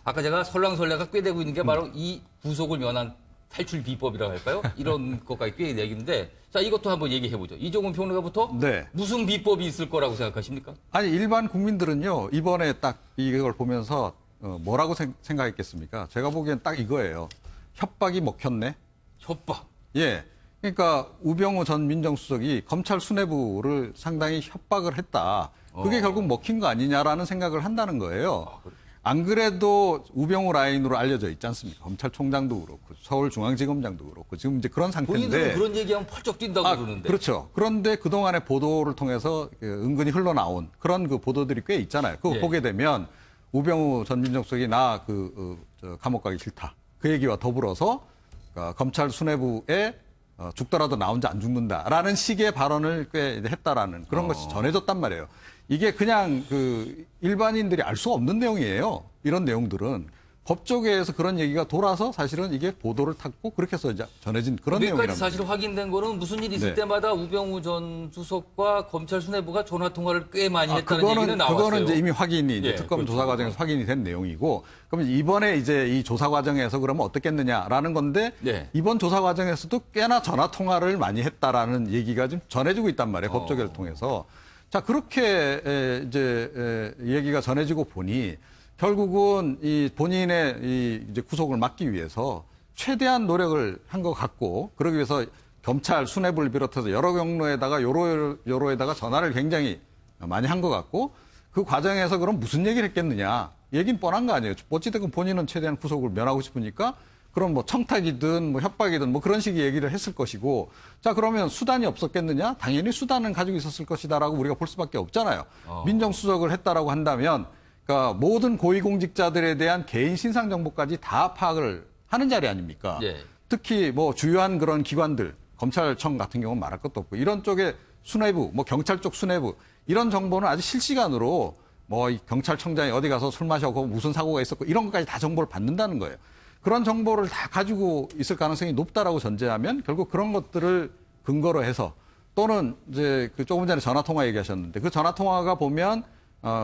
아까 제가 설랑설레가 꽤 되고 있는 게 바로 이 구속을 면한 탈출 비법이라고 할까요? 이런 것까지 꽤 얘기인데 자, 이것도 한번 얘기해보죠. 이종훈 평론가부터 무슨 비법이 있을 거라고 생각하십니까? 아니, 일반 국민들은요, 이번에 딱 이걸 보면서 뭐라고 생각했겠습니까? 제가 보기엔 딱 이거예요. 협박이 먹혔네? 협박? 예. 그러니까 우병우 전 민정수석이 검찰 수뇌부를 상당히 협박을 했다. 그게 결국 먹힌 거 아니냐라는 생각을 한다는 거예요. 안 그래도 우병우 라인으로 알려져 있지 않습니까? 검찰총장도 그렇고 서울중앙지검장도 그렇고 지금 이제 그런 상태인데. 본인들은 그런 얘기하면 펄쩍 뛴다고 그러는데. 그렇죠. 그런데 그동안의 보도를 통해서 은근히 흘러나온 그런 그 보도들이 꽤 있잖아요. 그거 보게 되면 우병우 전 민정수석이 감옥 가기 싫다. 그 얘기와 더불어서 검찰 수뇌부에 죽더라도 나 혼자 안 죽는다라는 식의 발언을 꽤 했다라는 그런 것이 전해졌단 말이에요. 이게 그냥 일반인들이 알 수 없는 내용이에요. 이런 내용들은 법조계에서 그런 얘기가 돌아서 사실은 이게 보도를 탔고 그렇게 해서 이제 전해진 그런 내용이랍니다. 여기까지 사실 확인된 거는 무슨 일이 있을 때마다 우병우 전 수석과 검찰 수뇌부가 전화 통화를 꽤 많이 했다는 얘기는 나왔어요. 그거는 이제 이미 확인이 이제 특검 조사 과정에서 확인이 된 내용이고, 그러면 이번에 이제 이 조사 과정에서 그러면 어떻겠느냐라는 건데 이번 조사 과정에서도 꽤나 전화 통화를 많이 했다라는 얘기가 지금 전해지고 있단 말이에요. 법조계를 통해서. 자, 그렇게 이제 얘기가 전해지고 보니 결국은 이 본인의 이제 구속을 막기 위해서 최대한 노력을 한 것 같고, 그러기 위해서 검찰 수뇌부를 비롯해서 여러 경로에다가 요로에다가 전화를 굉장히 많이 한 것 같고, 그 과정에서 그럼 무슨 얘기를 했겠느냐, 얘기는 뻔한 거 아니에요. 어찌됐건 본인은 최대한 구속을 면하고 싶으니까 그럼 뭐 청탁이든 뭐 협박이든 뭐 그런 식의 얘기를 했을 것이고 자 그러면 수단이 없었겠느냐? 당연히 수단은 가지고 있었을 것이다라고 우리가 볼 수밖에 없잖아요. 민정수석을 했다라고 한다면 그러니까 모든 고위공직자들에 대한 개인 신상 정보까지 다 파악을 하는 자리 아닙니까? 예. 특히 뭐 주요한 그런 기관들 검찰청 같은 경우는 말할 것도 없고 이런 쪽에 수뇌부 뭐 경찰 쪽 수뇌부 이런 정보는 아주 실시간으로 뭐 경찰청장이 어디 가서 술 마셔고 무슨 사고가 있었고 이런 것까지 다 정보를 받는다는 거예요. 그런 정보를 다 가지고 있을 가능성이 높다라고 전제하면 결국 그런 것들을 근거로 해서 또는 이제 그 조금 전에 전화 통화 얘기하셨는데 그 전화 통화가 보면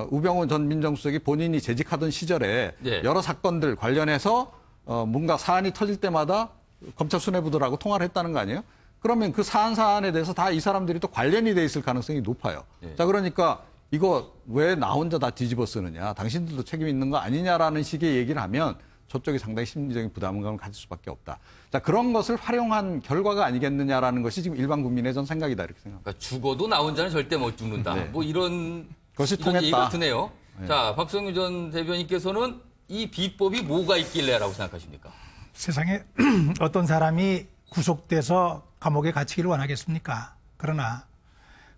우병우 전 민정수석이 본인이 재직하던 시절에 네. 여러 사건들 관련해서 뭔가 사안이 터질 때마다 검찰 수뇌부들하고 통화를 했다는 거 아니에요? 그러면 그 사안에 대해서 다 이 사람들이 또 관련이 돼 있을 가능성이 높아요. 네. 자 그러니까 이거 왜 나 혼자 다 뒤집어 쓰느냐, 당신들도 책임 있는 거 아니냐라는 식의 얘기를 하면 저쪽이 상당히 심리적인 부담감을 가질 수밖에 없다. 자 그런 것을 활용한 결과가 아니겠느냐라는 것이 지금 일반 국민의 전 생각이다 이렇게 생각합니다. 그러니까 죽어도 나 혼자는 절대 못 죽는다. 네. 뭐 이런 것이 이런 통했다. 얘기가 드네요. 네. 자 박성규 전 대변인께서는 이 비법이 뭐가 있길래라고 생각하십니까? 세상에 어떤 사람이 구속돼서 감옥에 갇히기를 원하겠습니까? 그러나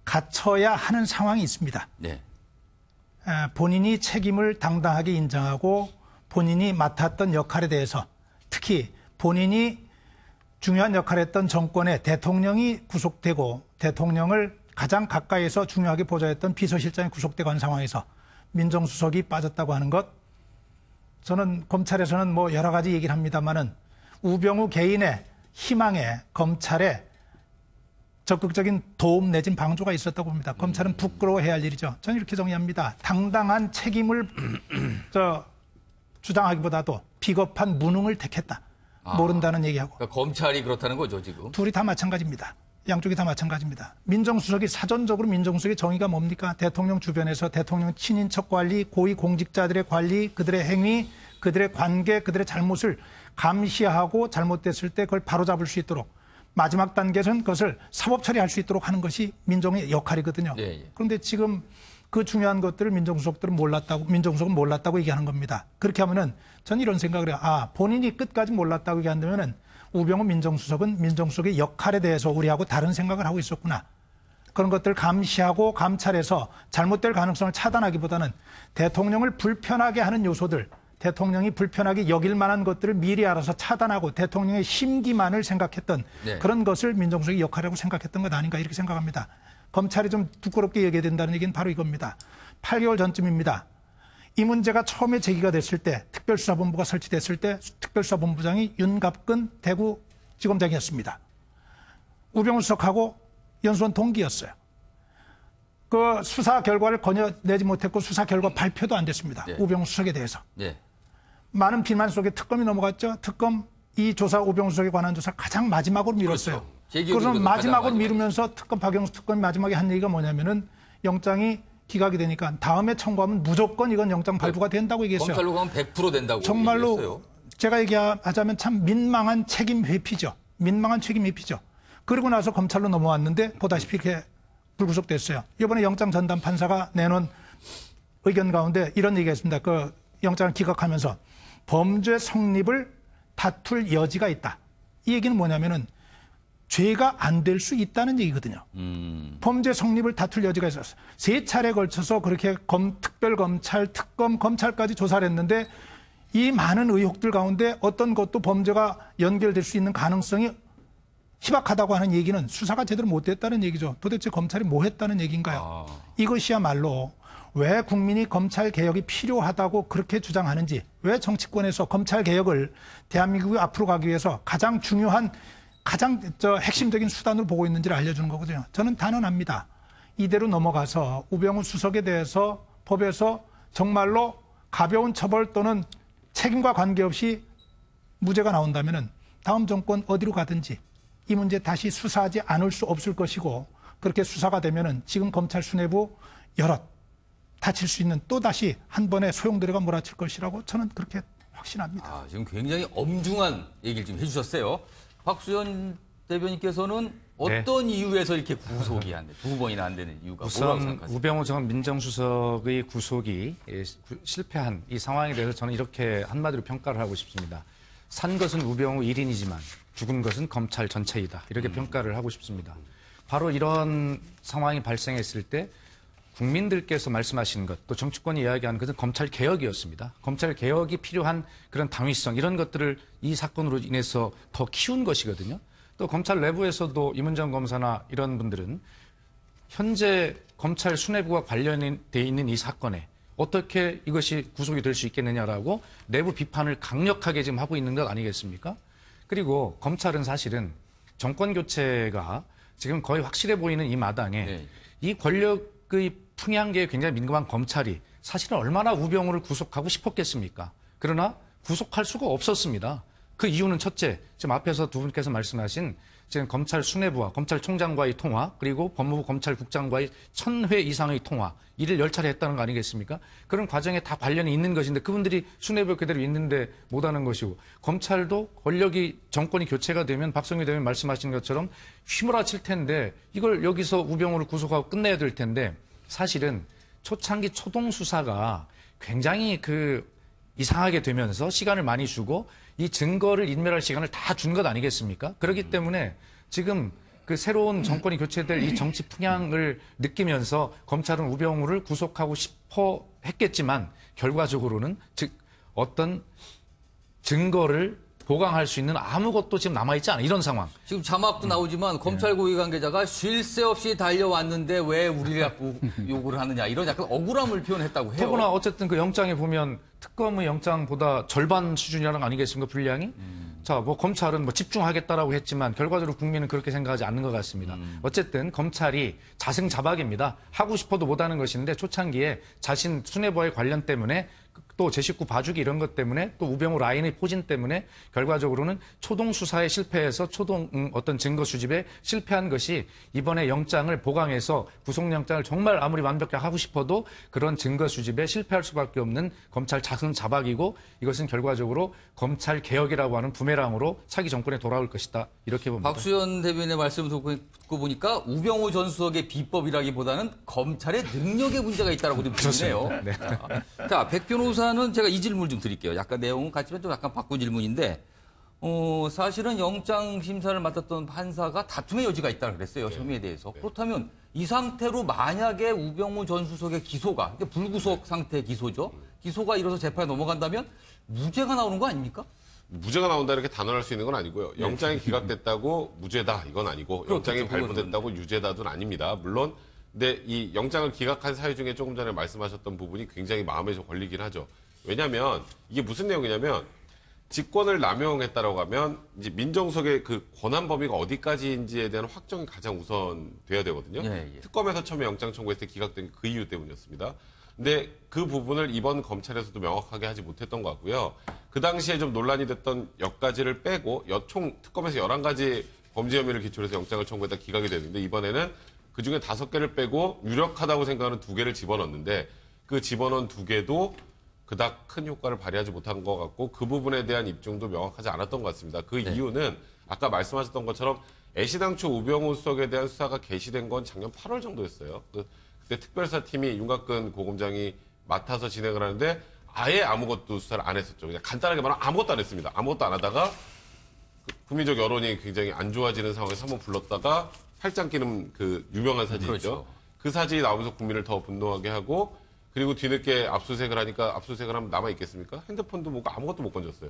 갇혀야 하는 상황이 있습니다. 네. 본인이 책임을 당당하게 인정하고 본인이 맡았던 역할에 대해서 특히 본인이 중요한 역할을 했던 정권의 대통령이 구속되고 대통령을 가장 가까이에서 중요하게 보좌했던 비서실장이 구속되고 한 상황에서 민정수석이 빠졌다고 하는 것 저는 검찰에서는 뭐 여러 가지 얘기를 합니다만은 우병우 개인의 희망에 검찰에 적극적인 도움 내진 방조가 있었다고 봅니다. 검찰은 부끄러워해야 할 일이죠. 저는 이렇게 정의합니다. 당당한 책임을 주장하기보다도 비겁한 무능을 택했다. 모른다는 얘기하고. 그러니까 검찰이 그렇다는 거죠 지금. 둘이 다 마찬가지입니다. 양쪽이 다 마찬가지입니다. 민정수석이 사전적으로 민정수석의 정의가 뭡니까? 대통령 주변에서 대통령 친인척 관리, 고위 공직자들의 관리, 그들의 행위, 그들의 관계, 그들의 잘못을 감시하고 잘못됐을 때 그걸 바로잡을 수 있도록 마지막 단계에서는 그것을 사법 처리할 수 있도록 하는 것이 민정의 역할이거든요. 예, 예. 그런데 지금 그 중요한 것들을 민정수석은 몰랐다고 얘기하는 겁니다. 그렇게 하면은 전 이런 생각을 해요. 본인이 끝까지 몰랐다고 얘기한다면은 우병우 민정수석은 민정수석의 역할에 대해서 우리하고 다른 생각을 하고 있었구나. 그런 것들을 감시하고 감찰해서 잘못될 가능성을 차단하기보다는 대통령을 불편하게 하는 요소들, 대통령이 불편하게 여길 만한 것들을 미리 알아서 차단하고 대통령의 심기만을 생각했던 네. 그런 것을 민정수석의 역할이라고 생각했던 것 아닌가 이렇게 생각합니다. 검찰이 좀 부끄럽게 얘기해야 된다는 얘기는 바로 이겁니다. 8개월 전쯤입니다. 이 문제가 처음에 제기가 됐을 때 특별수사본부가 설치됐을 때 특별수사본부장이 윤갑근 대구지검장이었습니다. 우병우 수석하고 연수원 동기였어요. 그 수사 결과를 건져내지 못했고 수사 결과 발표도 안 됐습니다. 네. 우병우 수석에 대해서. 네. 많은 비난 속에 특검이 넘어갔죠. 특검 이 조사 우병우 수석에 관한 조사 가장 마지막으로 미뤘어요. 그렇죠. 그래서 마지막으로 가장 미루면서 특검 박영수 특검이 마지막에 한 얘기가 뭐냐면은 영장이 기각이 되니까 다음에 청구하면 무조건 이건 영장 발부가 된다고 얘기했어요. 검찰로 가면 100% 된다고 정말로 얘기했어요. 제가 얘기하자면 참 민망한 책임 회피죠. 민망한 책임 회피죠. 그러고 나서 검찰로 넘어왔는데 보다시피 이렇게 불구속됐어요. 이번에 영장 전담 판사가 내놓은 의견 가운데 이런 얘기가 있습니다. 그 영장을 기각하면서 범죄 성립을 다툴 여지가 있다. 이 얘기는 뭐냐면은 죄가 안 될 수 있다는 얘기거든요. 범죄 성립을 다툴 여지가 있었어요. 3차례 걸쳐서 그렇게 특별검찰, 특검, 검찰까지 조사를 했는데 이 많은 의혹들 가운데 어떤 것도 범죄가 연결될 수 있는 가능성이 희박하다고 하는 얘기는 수사가 제대로 못됐다는 얘기죠. 도대체 검찰이 뭐 했다는 얘기인가요? 이것이야말로 왜 국민이 검찰 개혁이 필요하다고 그렇게 주장하는지, 왜 정치권에서 검찰 개혁을 대한민국이 앞으로 가기 위해서 가장 중요한 가장 핵심적인 수단으로 보고 있는지를 알려주는 거거든요. 저는 단언합니다. 이대로 넘어가서 우병우 수석에 대해서 법에서 정말로 가벼운 처벌 또는 책임과 관계없이 무죄가 나온다면은 다음 정권 어디로 가든지 이 문제 다시 수사하지 않을 수 없을 것이고, 그렇게 수사가 되면은 지금 검찰 수뇌부 여럿 다칠 수 있는 또다시 한 번에 소용돌이가 몰아칠 것이라고 저는 그렇게 확신합니다. 지금 굉장히 엄중한 얘기를 지금 해주셨어요. 박수현 대변인께서는 어떤 이유에서 이렇게 구속이 안 돼? 2번이나 안 되는 이유가 뭐라고 우선 생각하세요? 우병우 전 민정수석의 구속이 실패한 이 상황에 대해서 저는 이렇게 한마디로 평가를 하고 싶습니다. 산 것은 우병우 1인이지만 죽은 것은 검찰 전체이다. 이렇게 평가를 하고 싶습니다. 바로 이런 상황이 발생했을 때 국민들께서 말씀하신 것, 또 정치권이 이야기하는 것은 검찰 개혁이었습니다. 검찰 개혁이 필요한 그런 당위성, 이런 것들을 이 사건으로 인해서 더 키운 것이거든요. 또 검찰 내부에서도 임은정 검사나 이런 분들은 현재 검찰 수뇌부와 관련돼 있는 이 사건에 어떻게 이것이 구속이 될 수 있겠느냐라고 내부 비판을 강력하게 지금 하고 있는 것 아니겠습니까? 그리고 검찰은 사실은 정권 교체가 지금 거의 확실해 보이는 이 마당에 네. 이 권력의 풍향계에 굉장히 민감한 검찰이 사실은 얼마나 우병우를 구속하고 싶었겠습니까? 그러나 구속할 수가 없었습니다. 그 이유는 첫째, 지금 앞에서 두 분께서 말씀하신 지금 검찰 수뇌부와 검찰총장과의 통화, 그리고 법무부 검찰국장과의 1000회 이상의 통화, 이를 열차례 했다는 거 아니겠습니까? 그런 과정에 다 관련이 있는 것인데 그분들이 수뇌부에 그대로 있는데 못하는 것이고, 검찰도 권력이 정권이 교체가 되면 박성규 대변인 말씀하신 것처럼 휘몰아칠 텐데 이걸 여기서 우병우를 구속하고 끝내야 될 텐데, 사실은 초창기 초동 수사가 굉장히 이상하게 되면서 시간을 많이 주고 이 증거를 인멸할 시간을 다 준 것 아니겠습니까? 그렇기 때문에 지금 그 새로운 정권이 교체될 이 정치 풍향을 느끼면서 검찰은 우병우를 구속하고 싶어 했겠지만 결과적으로는 즉 어떤 증거를 보강할 수 있는 아무것도 지금 남아있지 않아. 이런 상황. 지금 자막도 나오지만 검찰 고위 관계자가 쉴 새 없이 달려왔는데 왜 우리를 갖고 요구를 하느냐, 이런 약간 억울함을 표현했다고 해요. 더구나 어쨌든 그 영장에 보면 특검의 영장보다 절반 수준이라는 거 아니겠습니까, 분량이? 자, 뭐 검찰은 뭐 집중하겠다라고 했지만 결과적으로 국민은 그렇게 생각하지 않는 것 같습니다. 어쨌든 검찰이 자승자박입니다. 하고 싶어도 못하는 것인데 초창기에 자신 수뇌부와의 관련 때문에 또 제 식구 봐주기 이런 것 때문에 또 우병우 라인의 포진 때문에 결과적으로는 초동 수사에 실패해서 초동 어떤 증거 수집에 실패한 것이 이번에 영장을 보강해서 구속영장을 정말 아무리 완벽하게 하고 싶어도 그런 증거 수집에 실패할 수밖에 없는 검찰 자승자박이고, 이것은 결과적으로 검찰 개혁이라고 하는 부메랑으로 차기 정권에 돌아올 것이다, 이렇게 봅니다. 박수현 대변인의 말씀을 듣고 보니까 우병우 전 수석의 비법이라기보다는 검찰의 능력에 문제가 있다고 좀 보이네요. 네. 자, 백 변호사는 제가 이 질문 좀 드릴게요. 약간 내용은 같지만 좀 약간 바꾼 질문인데, 사실은 영장 심사를 맡았던 판사가 다툼의 여지가 있다고 그랬어요. 혐의에 대해서. 그렇다면 이 상태로 만약에 우병우 전 수석의 기소가, 이게 불구속 상태 기소죠. 기소가 이뤄서 재판에 넘어간다면 무죄가 나오는 거 아닙니까? 무죄가 나온다 이렇게 단언할 수 있는 건 아니고요. 영장이 기각됐다고 무죄다 이건 아니고, 영장이 발부됐다고 유죄다도 아닙니다. 물론 근데 이 영장을 기각한 사유 중에 조금 전에 말씀하셨던 부분이 굉장히 마음에 좀 걸리긴 하죠. 왜냐하면 이게 무슨 내용이냐면, 직권을 남용했다라고 하면 이제 민정수석의 그 권한 범위가 어디까지인지에 대한 확정이 가장 우선 돼야 되거든요. 특검에서 처음에 영장 청구했을 때 기각된 그 이유 때문이었습니다. 근데 그 부분을 이번 검찰에서도 명확하게 하지 못했던 것 같고요. 그 당시에 좀 논란이 됐던 몇 가지를 빼고 총 특검에서 11가지 범죄 혐의를 기초로 해서 영장을 청구했다 기각이 됐는데, 이번에는 그중에 5개를 빼고 유력하다고 생각하는 2개를 집어넣었는데, 그 집어넣은 2개도 그닥 큰 효과를 발휘하지 못한 것 같고, 그 부분에 대한 입증도 명확하지 않았던 것 같습니다. 그 이유는 아까 말씀하셨던 것처럼 애시당초 우병우 수석에 대한 수사가 개시된 건 작년 8월 정도였어요. 그때 특별사팀이 윤곽근 고검장이 맡아서 진행을 하는데 아예 아무것도 수사를 안 했었죠. 그냥 간단하게 말하면 아무것도 안 했습니다. 아무것도 안 하다가 국민적 여론이 굉장히 안 좋아지는 상황에서 한번 불렀다가 팔짱 끼는 그 유명한 사진 있죠. 그렇죠. 그 사진이 나오면서 국민을 더 분노하게 하고, 그리고 뒤늦게 압수수색을 하니까 압수수색을 하면 남아있겠습니까? 핸드폰도 뭐고 아무것도 못 건졌어요.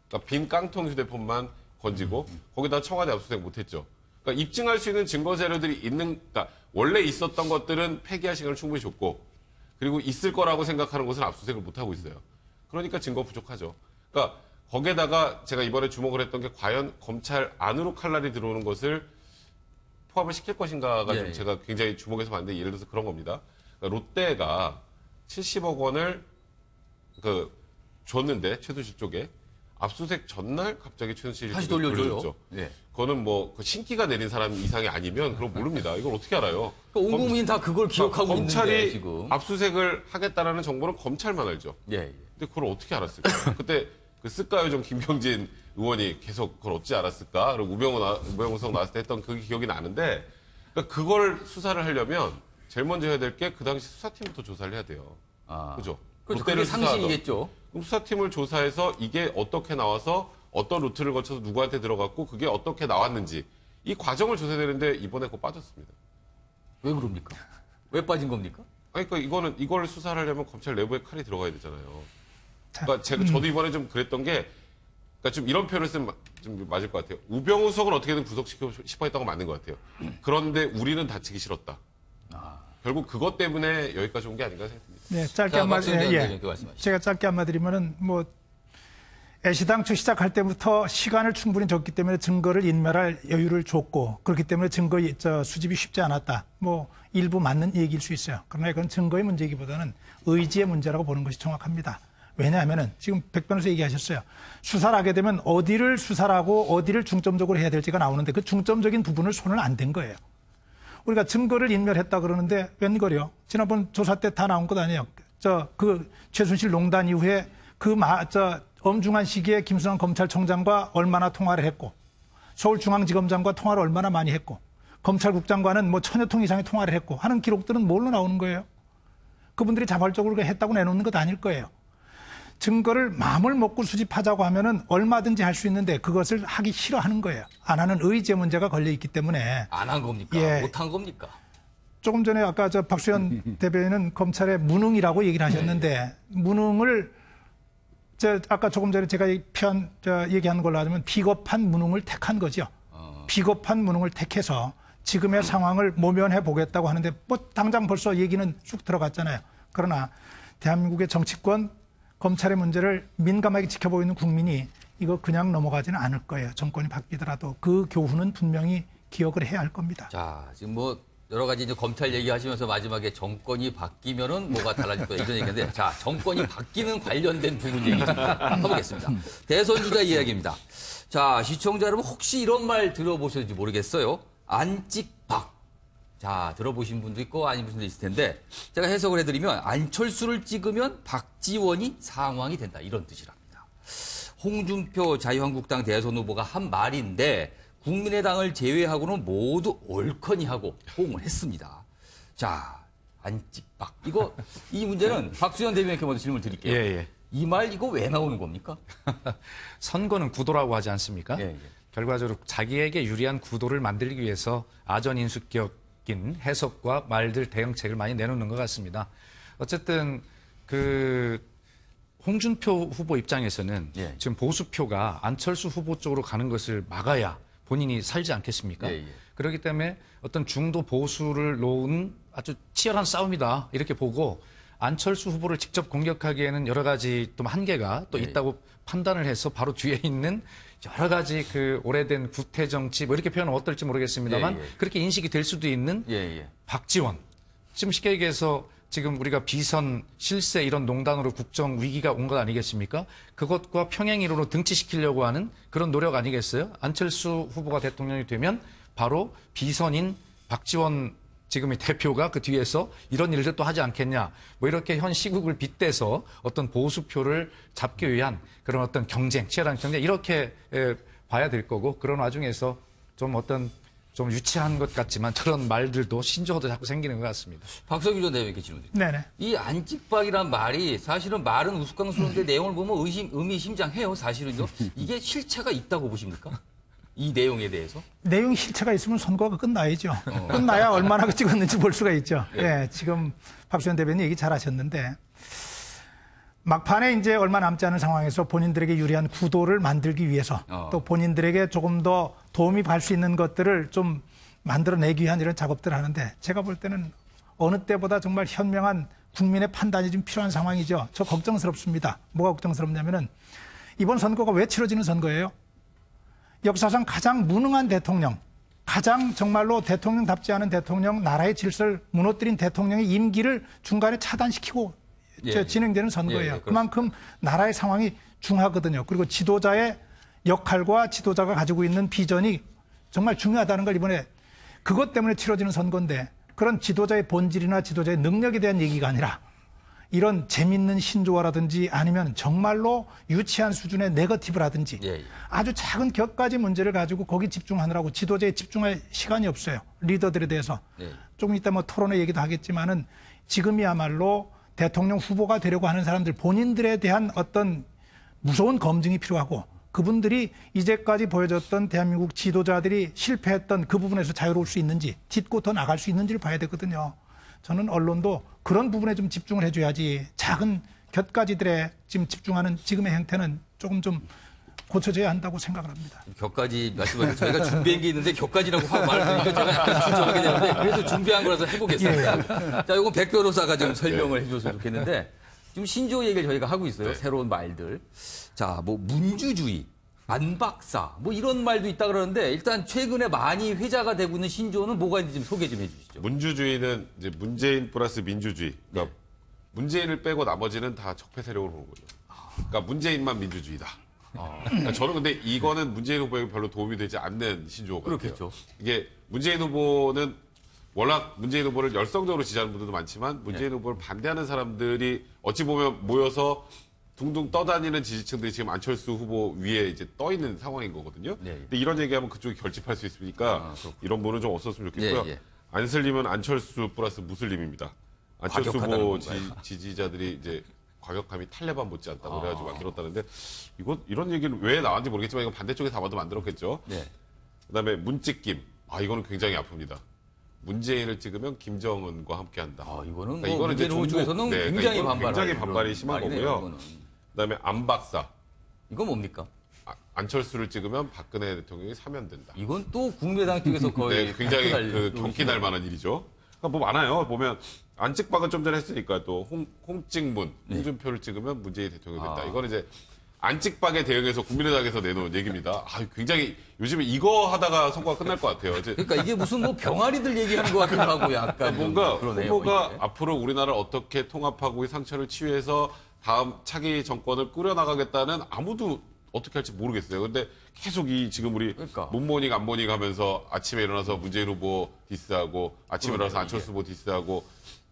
그러니까 빈 깡통 휴대폰만 건지고 거기다 청와대 압수수색 못했죠. 그러니까 입증할 수 있는 증거 자료들이 그러니까 원래 있었던 것들은 폐기할 시간을 충분히 줬고, 그리고 있을 거라고 생각하는 것은 압수수색을 못하고 있어요. 그러니까 증거 부족하죠. 그러니까 거기에다가 제가 이번에 주목을 했던 게 과연 검찰 안으로 칼날이 들어오는 것을 포함을 시킬 것인가가 좀 제가 굉장히 주목해서 봤는데, 예를 들어서 그런 겁니다. 그러니까 롯데가 70억 원을 줬는데 최순실 쪽에 압수수색 전날 갑자기 최순실이 다시 돌려줬죠. 그거는 뭐 신기가 내린 사람 이상이 아니면 그럼 모릅니다. 이걸 어떻게 알아요? 그러니까 온 국민이 다 그걸 기억하고 검찰이 있는데 지금. 압수수색을 하겠다라는 정보는 검찰만 알죠. 근데 그걸 어떻게 알았을까요? 그때 그 쓸까요정 김병진 의원이 계속 그걸 얻지 않았을까? 그리고 우병우성 나왔을 때 했던 그 기억이 나는데, 그러니까 그걸 수사를 하려면 제일 먼저 해야 될 게 그 당시 수사팀부터 조사를 해야 돼요. 그죠? 그렇죠. 그게 상식이겠죠. 그럼 수사팀을 조사해서 이게 어떻게 나와서 어떤 루트를 거쳐서 누구한테 들어갔고 그게 어떻게 나왔는지 이 과정을 조사해야 되는데 이번에 그거 빠졌습니다. 왜 그럽니까? 왜 빠진 겁니까? 아니, 그러니까 이걸 수사를 하려면 검찰 내부에 칼이 들어가야 되잖아요. 그러니까 저도 이번에 좀 그랬던 게, 그러니까 좀 이런 표현을 쓰면 좀 맞을 것 같아요. 우병우석을 어떻게든 구속시키고 싶어 했던 건 맞는 것 같아요. 그런데 우리는 다치기 싫었다. 결국 그것 때문에 여기까지 온 게 아닌가 생각합니다. 네, 짧게 한마디, 제가 짧게 한마디 드리면은 뭐 애시당초 시작할 때부터 시간을 충분히 줬기 때문에 증거를 인멸할 여유를 줬고 그렇기 때문에 증거 수집이 쉽지 않았다. 뭐 일부 맞는 얘기일 수 있어요. 그러나 이건 증거의 문제이기보다는 의지의 문제라고 보는 것이 정확합니다. 왜냐하면은 지금 백 변호사 얘기하셨어요. 수사를 하게 되면 어디를 수사를 하고 어디를 중점적으로 해야 될지가 나오는데 그 중점적인 부분을 손을 안 댄 거예요. 우리가 증거를 인멸했다 그러는데 웬걸요? 지난번 조사 때 다 나온 것 아니에요? 그 최순실 농단 이후에 엄중한 시기에 김수남 검찰총장과 얼마나 통화를 했고, 서울중앙지검장과 통화를 얼마나 많이 했고, 검찰국장과는 뭐 1000여 통 이상의 통화를 했고 하는 기록들은 뭘로 나오는 거예요? 그분들이 자발적으로 했다고 내놓는 것 아닐 거예요. 증거를 마음을 먹고 수집하자고 하면은 얼마든지 할 수 있는데 그것을 하기 싫어하는 거예요. 안 하는 의지의 문제가 걸려 있기 때문에. 안 한 겁니까? 예. 못 한 겁니까? 조금 전에 아까 박수현 대변인은 검찰의 무능이라고 얘기를 하셨는데 무능을 아까 조금 전에 제가 얘기한 걸로 하자면 비겁한 무능을 택한 거죠. 비겁한 무능을 택해서 지금의 상황을 모면해 보겠다고 하는데 뭐 당장 벌써 얘기는 쑥 들어갔잖아요. 그러나 대한민국의 정치권, 검찰의 문제를 민감하게 지켜보고 있는 국민이 이거 그냥 넘어가지는 않을 거예요. 정권이 바뀌더라도 그 교훈은 분명히 기억을 해야 할 겁니다. 자, 지금 뭐 여러 가지 이제 검찰 얘기하시면서 마지막에 정권이 바뀌면은 뭐가 달라질 거다 이런 얘기인데, 자, 정권이 바뀌는 관련된 부분 얘기 좀 해보겠습니다. 대선 주자 이야기입니다. 자, 시청자 여러분 혹시 이런 말 들어보셨는지 모르겠어요. 안찍박. 자, 들어보신 분도 있고 아닌 분도 있을 텐데 제가 해석을 해드리면 안철수를 찍으면 박지원이 상황이 된다 이런 뜻이랍니다. 홍준표 자유한국당 대선 후보가 한 말인데 국민의당을 제외하고는 모두 옳거니 하고 호응을 했습니다. 자, 안찍박. 이 문제는 박수현 대변인께 먼저 질문을 드릴게요. 예. 이 말 이거 왜 나오는 겁니까? 선거는 구도라고 하지 않습니까? 예. 결과적으로 자기에게 유리한 구도를 만들기 위해서 아전인수격인 해석과 말들 대응책을 많이 내놓는 것 같습니다. 어쨌든 홍준표 후보 입장에서는 지금 보수표가 안철수 후보 쪽으로 가는 것을 막아야 본인이 살지 않겠습니까? 그렇기 때문에 어떤 중도 보수를 놓은 아주 치열한 싸움이다 이렇게 보고 안철수 후보를 직접 공격하기에는 여러 가지 또 한계가 또 있다고 판단을 해서 바로 뒤에 있는 여러 가지 오래된 구태 정치 뭐 이렇게 표현은 어떨지 모르겠습니다만 그렇게 인식이 될 수도 있는 박지원. 지금 쉽게 얘기해서 지금 우리가 비선, 실세 이런 농단으로 국정 위기가 온 것 아니겠습니까? 그것과 평행이론으로 등치시키려고 하는 그런 노력 아니겠어요? 안철수 후보가 대통령이 되면 바로 비선인 박지원 지금의 대표가 그 뒤에서 이런 일들 또 하지 않겠냐. 뭐 이렇게 현 시국을 빗대서 어떤 보수표를 잡기 위한 그런 어떤 경쟁, 치열한 경쟁 이렇게 봐야 될 거고 그런 와중에서 좀 유치한 것 같지만 그런 말들도 신조어도 자꾸 생기는 것 같습니다. 박석규 전 대변인께 질문드립니다. 네네. 이 안찍박이란 말이 사실은 말은 우스꽝스러운데 내용을 보면 의미심장해요. 사실은요. 이게 실체가 있다고 보십니까? 이 내용에 대해서? 내용 실체가 있으면 선거가 끝나야죠. 끝나야 얼마나 찍었는지 볼 수가 있죠. 지금 박수현 대변인 얘기 잘하셨는데 막판에 이제 얼마 남지 않은 상황에서 본인들에게 유리한 구도를 만들기 위해서 또 본인들에게 조금 더 도움이 갈 수 있는 것들을 좀 만들어내기 위한 이런 작업들을 하는데 제가 볼 때는 어느 때보다 정말 현명한 국민의 판단이 좀 필요한 상황이죠. 저 걱정스럽습니다. 뭐가 걱정스럽냐면은 이번 선거가 왜 치러지는 선거예요? 역사상 가장 무능한 대통령, 가장 정말로 대통령답지 않은 대통령, 나라의 질서를 무너뜨린 대통령의 임기를 중간에 차단시키고 진행되는 선거예요. 그만큼 나라의 상황이 중하거든요. 그리고 지도자의 역할과 지도자가 가지고 있는 비전이 정말 중요하다는 걸 이번에 그것 때문에 치러지는 선거인데 그런 지도자의 본질이나 지도자의 능력에 대한 얘기가 아니라 이런 재밌는 신조어라든지 아니면 정말로 유치한 수준의 네거티브라든지 예, 예. 아주 작은 격가지 문제를 가지고 거기 집중하느라고 지도자에 집중할 시간이 없어요. 리더들에 대해서. 예. 조금 이따 뭐 토론의 얘기도 하겠지만은 지금이야말로 대통령 후보가 되려고 하는 사람들 본인들에 대한 어떤 무서운 검증이 필요하고 그분들이 이제까지 보여줬던 대한민국 지도자들이 실패했던 그 부분에서 자유로울 수 있는지 딛고 더 나갈 수 있는지를 봐야 되거든요. 저는 언론도 그런 부분에 좀 집중을 해줘야지 작은 곁가지들에 지금 집중하는 지금의 행태는 조금 좀 고쳐져야 한다고 생각을 합니다. 격까지 말씀하신 저희가 준비한 게 있는데 격까지라고 확 말씀드리니까 제가 약간 주저하게 되는데 그래도 준비한 거라서 해보겠습니다. 자, 이건 백 변호사가 좀 설명을 해줬으면 좋겠는데 지금 신조어 얘기를 저희가 하고 있어요. 새로운 말들. 자, 뭐 문주주의, 안박사 뭐 이런 말도 있다 그러는데 일단 최근에 많이 회자가 되고 있는 신조어는 뭐가 있는지 좀 소개 좀 해주시죠. 문주주의는 이제 문재인 플러스 민주주의. 그러니까 문재인을 빼고 나머지는 다 적폐 세력으로 보는 거죠. 그러니까 문재인만 민주주의다. 그러니까 저는 근데 이거는 문재인 후보에게 별로 도움이 되지 않는 신조어 같아요. 그렇겠죠. 이게 문재인 후보는 워낙 문재인 후보를 열성적으로 지지하는 분들도 많지만 문재인 후보를 반대하는 사람들이 어찌 보면 모여서 둥둥 떠다니는 지지층들이 지금 안철수 후보 위에 이제 떠 있는 상황인 거거든요. 근데 이런 얘기하면 그쪽이 결집할 수 있으니까 이런 분은 좀 없었으면 좋겠고요. 안슬림은 안철수 플러스 무슬림입니다. 안철수 후보 지지자들이 이제 과격함이 탈레반 못지않다고 그래가지고 만들었다는데 이런 얘기는 왜 나왔는지 모르겠지만 이건 반대쪽에 담아도 만들었겠죠. 그다음에 문찍김. 이거는 굉장히 아픕니다. 문재인을 찍으면 김정은과 함께한다. 이거는 그러니까 뭐 이거는 이제 문재인 쪽에서는 굉장히 굉장히 반발이 심한 거고요. 그다음에 안박사. 이건 뭡니까? 안철수를 찍으면 박근혜 대통령이 사면된다. 이건 또 국민의당 쪽에서 거의 굉장히 경기날 만한 일이죠. 그러니까 뭐 많아요. 보면 안찍박은 좀 전에 했으니까 또 홍찍문, 홍준표를 찍으면 문재인 대통령이 된다. 이거는 이제 안찍박에 대응해서 국민의당에서 내놓은 얘기입니다. 굉장히 요즘에 이거 하다가 선거가 끝날 것 같아요. 그러니까 이게 무슨 뭐 병아리들 얘기하는 것 같기도 하고 약간 뭔가 후보가 이게. 앞으로 우리나라를 어떻게 통합하고 이 상처를 치유해서 다음 차기 정권을 꾸려나가겠다는 아무도 어떻게 할지 모르겠어요. 근데 계속 지금 우리 문모닝 안모닝 하면서 아침에 일어나서 문재인 후보 디스하고 아침에 일어나서 안철수 후보 디스하고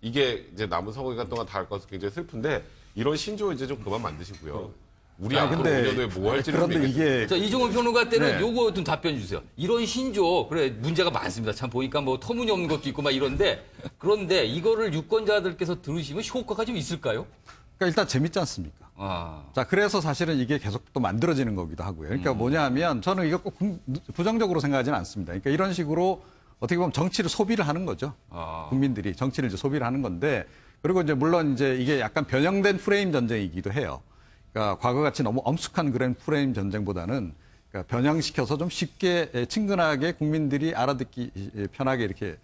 이게 이제 남은 선거 기간 동안 다 할 것 같아서 굉장히 슬픈데 이런 신조어 이제 좀 그만 만드시고요. 우리 앞으로 5년 후에 뭐 할지를 그런데 이게 자, 이종훈 평론가 때는 요거 좀 답변 주세요. 이런 신조어 그래 문제가 많습니다. 참 보니까 뭐 터무니없는 것도 있고 막 이런데 그런데 이거를 유권자들께서 들으시면 효과가 좀 있을까요? 그러니까 일단 재밌지 않습니까? 자, 그래서 사실은 이게 계속 또 만들어지는 거기도 하고요. 그러니까 뭐냐 하면 저는 이거 꼭 부정적으로 생각하지는 않습니다. 그러니까 이런 식으로 어떻게 보면 정치를 소비를 하는 거죠. 국민들이 정치를 이제 소비를 하는 건데 그리고 이제 물론 이제 이게 약간 변형된 프레임 전쟁이기도 해요. 그러니까 과거같이 너무 엄숙한 그런 프레임 전쟁보다는 그러니까 변형시켜서 좀 쉽게 친근하게 국민들이 알아듣기 편하게 이렇게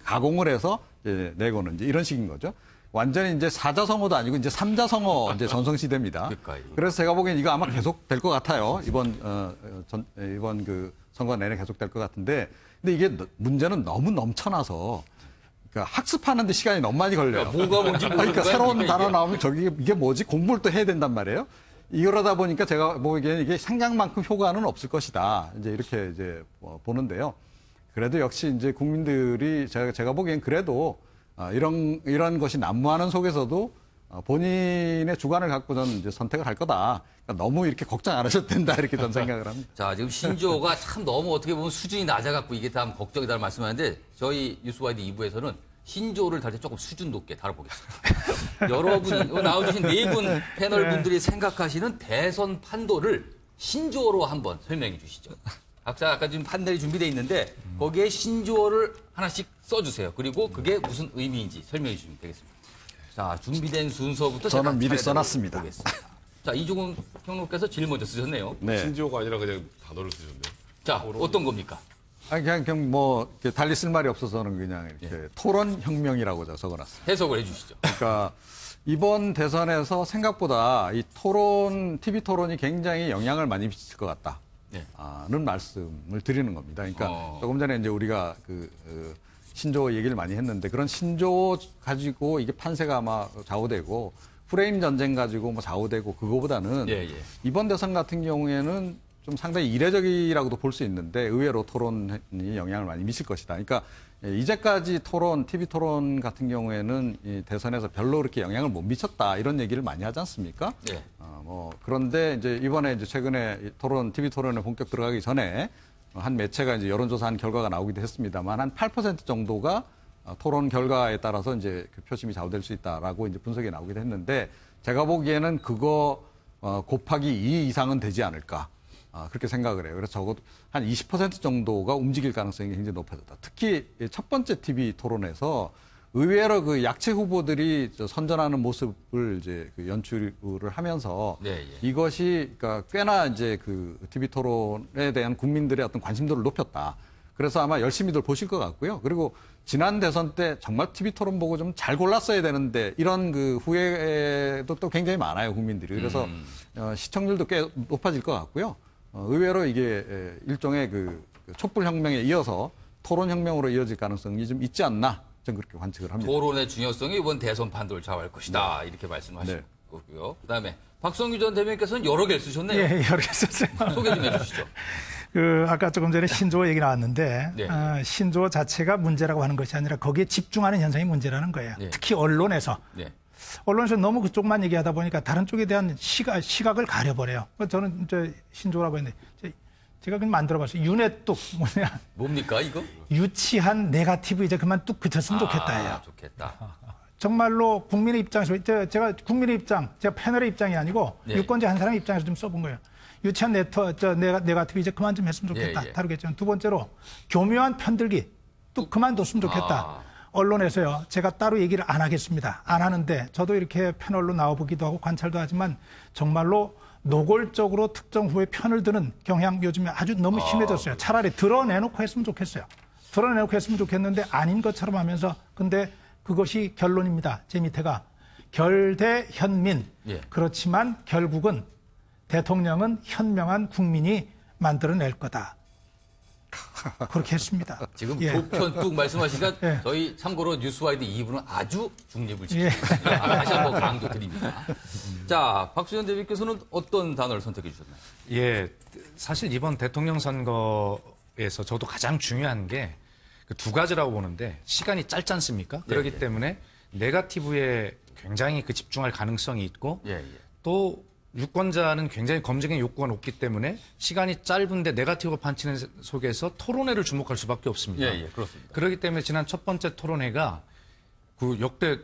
가공을 해서 내고는 이제 이런 식인 거죠. 완전히 이제 사자성어도 아니고 이제 삼자성어 이제 전성시대입니다. 그래서 제가 보기엔 이거 아마 계속 될 것 같아요. 이번 그 선거 내내 계속 될 것 같은데, 근데 이게 문제는 너무 넘쳐나서 그러니까 학습하는데 시간이 너무 많이 걸려요. 뭐가 뭔지 그러니까 새로운 단어 나오면 이게 뭐지? 공부를 또 해야 된단 말이에요. 이러다 보니까 제가 보기에는 이게 생각만큼 효과는 없을 것이다. 이제 이렇게 이제 보는데요. 그래도 역시 이제 국민들이 제가 보기엔 그래도 이런 것이 난무하는 속에서도 본인의 주관을 갖고 저는 이제 선택을 할 거다. 그러니까 너무 이렇게 걱정 안 하셔도 된다. 이렇게 저는 생각을 합니다. 자, 지금 신조어가 참 너무 어떻게 보면 수준이 낮아갖고 이게 다 걱정이다 말씀하는데 저희 뉴스와이드 2부에서는 신조어를 다룰 때 조금 수준 높게 다뤄보겠습니다. 여러분이 나와주신 네 분 패널 분들이 생각하시는 대선 판도를 신조어로 한번 설명해 주시죠. 각자 아까 지금 판넬이 준비되어 있는데 거기에 신조어를 하나씩 써주세요. 그리고 그게 무슨 의미인지 설명해 주시면 되겠습니다. 자, 준비된 순서부터 저는 미리 써놨습니다. 보겠습니다. 자, 이종훈 평론가께서 제일 먼저 쓰셨네요. 네. 신조어가 아니라 그냥 단어를 쓰셨네요. 자, 어떤 겁니까? 그냥 뭐 달리 쓸 말이 없어서는 그냥 이렇게 토론혁명이라고 적어놨습니다. 해석을 해주시죠. 그러니까 이번 대선에서 생각보다 이 TV 토론이 굉장히 영향을 많이 미칠 것 같다. 는 말씀을 드리는 겁니다. 그러니까 조금 전에 이제 우리가 신조어 얘기를 많이 했는데 그런 신조어 가지고 이게 판세가 아마 좌우되고 프레임 전쟁 가지고 뭐 좌우되고 그거보다는 이번 대선 같은 경우에는 좀 상당히 이례적이라고도 볼 수 있는데 의외로 토론이 영향을 많이 미칠 것이다. 그러니까 이제까지 TV 토론 같은 경우에는 이 대선에서 별로 그렇게 영향을 못 미쳤다 이런 얘기를 많이 하지 않습니까? 네. 그런데 이제 이번에 이제 최근에 TV 토론에 본격 들어가기 전에 한 매체가 이제 여론조사한 결과가 나오기도 했습니다만 한 8% 정도가 토론 결과에 따라서 이제 그 표심이 좌우될 수 있다라고 이제 분석이 나오기도 했는데 제가 보기에는 그거 곱하기 2 이상은 되지 않을까. 그렇게 생각을 해요. 그래서 적어도 한 20% 정도가 움직일 가능성이 굉장히 높아졌다. 특히 첫 번째 TV 토론에서 의외로 그 약체 후보들이 선전하는 모습을 이제 그 연출을 하면서 이것이 그러니까 꽤나 이제 그 TV 토론에 대한 국민들의 어떤 관심도를 높였다. 그래서 아마 열심히들 보실 것 같고요. 그리고 지난 대선 때 정말 TV 토론 보고 좀 잘 골랐어야 되는데 이런 그 후회도 또 굉장히 많아요, 국민들이. 그래서 시청률도 꽤 높아질 것 같고요. 의외로 이게 일종의 그 촛불혁명에 이어서 토론혁명으로 이어질 가능성이 좀 있지 않나 저는 그렇게 관측을 합니다. 토론의 중요성이 이번 대선 판도를 좌우할 것이다. 이렇게 말씀하신 거고요. 그다음에 박성규 전 대변인께서는 여러 개를 쓰셨네요. 예, 여러 개 썼어요. 소개 좀 해주시죠. 아까 조금 전에 신조어 얘기 나왔는데 신조어 자체가 문제라고 하는 것이 아니라 거기에 집중하는 현상이 문제라는 거예요. 특히 언론에서. 언론에서 너무 그쪽만 얘기하다 보니까 다른 쪽에 대한 시각을 가려버려요. 저는 이제 신조어라고 했는데 제가 그냥 만들어봤어요. 윤회뚝 뭐냐? 뭡니까 이거? 유치한 네거티브 이제 그만 뚝 그쳤으면 좋겠다예요. 좋겠다. 정말로 국민의 입장에서 제가 국민의 입장, 제가 패널의 입장이 아니고 유권자 한 사람의 입장에서 좀 써본 거예요. 유치한 네거티브 이제 그만 좀 했으면 좋겠다. 다루겠지만 두 번째로 교묘한 편들기 또 그만뒀으면 좋겠다. 언론에서요. 제가 따로 얘기를 안 하겠습니다. 안 하는데 저도 이렇게 패널로 나와보기도 하고 관찰도 하지만 정말로 노골적으로 특정 후보의 편을 드는 경향 요즘에 아주 너무 심해졌어요. 차라리 드러내놓고 했으면 좋겠어요. 드러내놓고 했으면 좋겠는데 아닌 것처럼 하면서 근데 그것이 결론입니다. 제 밑에가 결대 현민. 그렇지만 결국은 대통령은 현명한 국민이 만들어낼 거다. 그렇게 했습니다. 지금 보편뚝 말씀하시니까 저희 참고로 뉴스와이드 2부는 아주 중립을 지키고 있습니다. 다시 한번 강조 드립니다. 자, 박수현 대변인께서는 어떤 단어를 선택해 주셨나요? 예, 사실 이번 대통령 선거에서 저도 가장 중요한 게 그 두 가지라고 보는데 시간이 짧지 않습니까? 그렇기 때문에 네거티브에 굉장히 그 집중할 가능성이 있고 또 유권자는 굉장히 검증의 욕구가 높기 때문에 시간이 짧은데 네거티브 판치는 속에서 토론회를 주목할 수밖에 없습니다. 그렇습니다. 그렇기 때문에 지난 첫 번째 토론회가 그 역대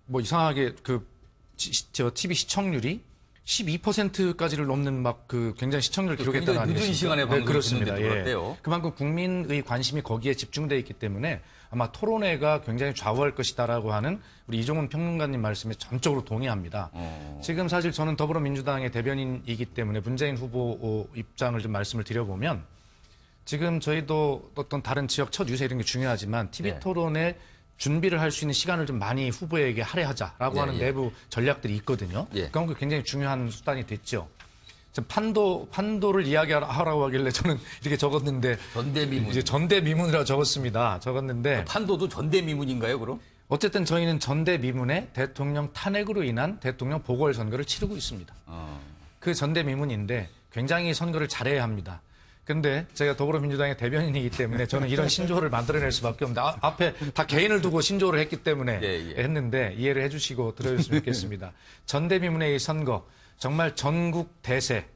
뭐 이상하게 그 TV 시청률이 12%까지를 넘는 막 그 굉장히 시청률을 기록했다는 굉장히 늦은 시간에 방송이 그렇습니다. 들어왔대요. 그만큼 국민의 관심이 거기에 집중돼 있기 때문에 아마 토론회가 굉장히 좌우할 것이다라고 하는 우리 이종훈 평론가님 말씀에 전적으로 동의합니다. 지금 사실 저는 더불어민주당의 대변인이기 때문에 문재인 후보 입장을 좀 말씀을 드려보면 지금 저희도 어떤 다른 지역 첫 유세 이런 게 중요하지만 TV 토론에 준비를 할 수 있는 시간을 좀 많이 후보에게 할애하자라고 하는 내부 전략들이 있거든요. 그건 굉장히 중요한 수단이 됐죠. 판도를 이야기하라고 하길래 저는 이렇게 적었는데 전대미문. 이제 전대미문이라고 적었습니다. 적었는데 판도도 전대미문인가요, 그럼? 어쨌든 저희는 전대미문에 대통령 탄핵으로 인한 대통령 보궐선거를 치르고 있습니다. 그 전대미문인데 굉장히 선거를 잘해야 합니다. 근데 제가 더불어민주당의 대변인이기 때문에 저는 이런 신조어를 만들어낼 수밖에 없는데 앞에 다 개인을 두고 신조어를 했기 때문에 했는데 이해를 해주시고 들어주셨으면 좋겠습니다. 전대미문의 이 선거 정말 전국 대세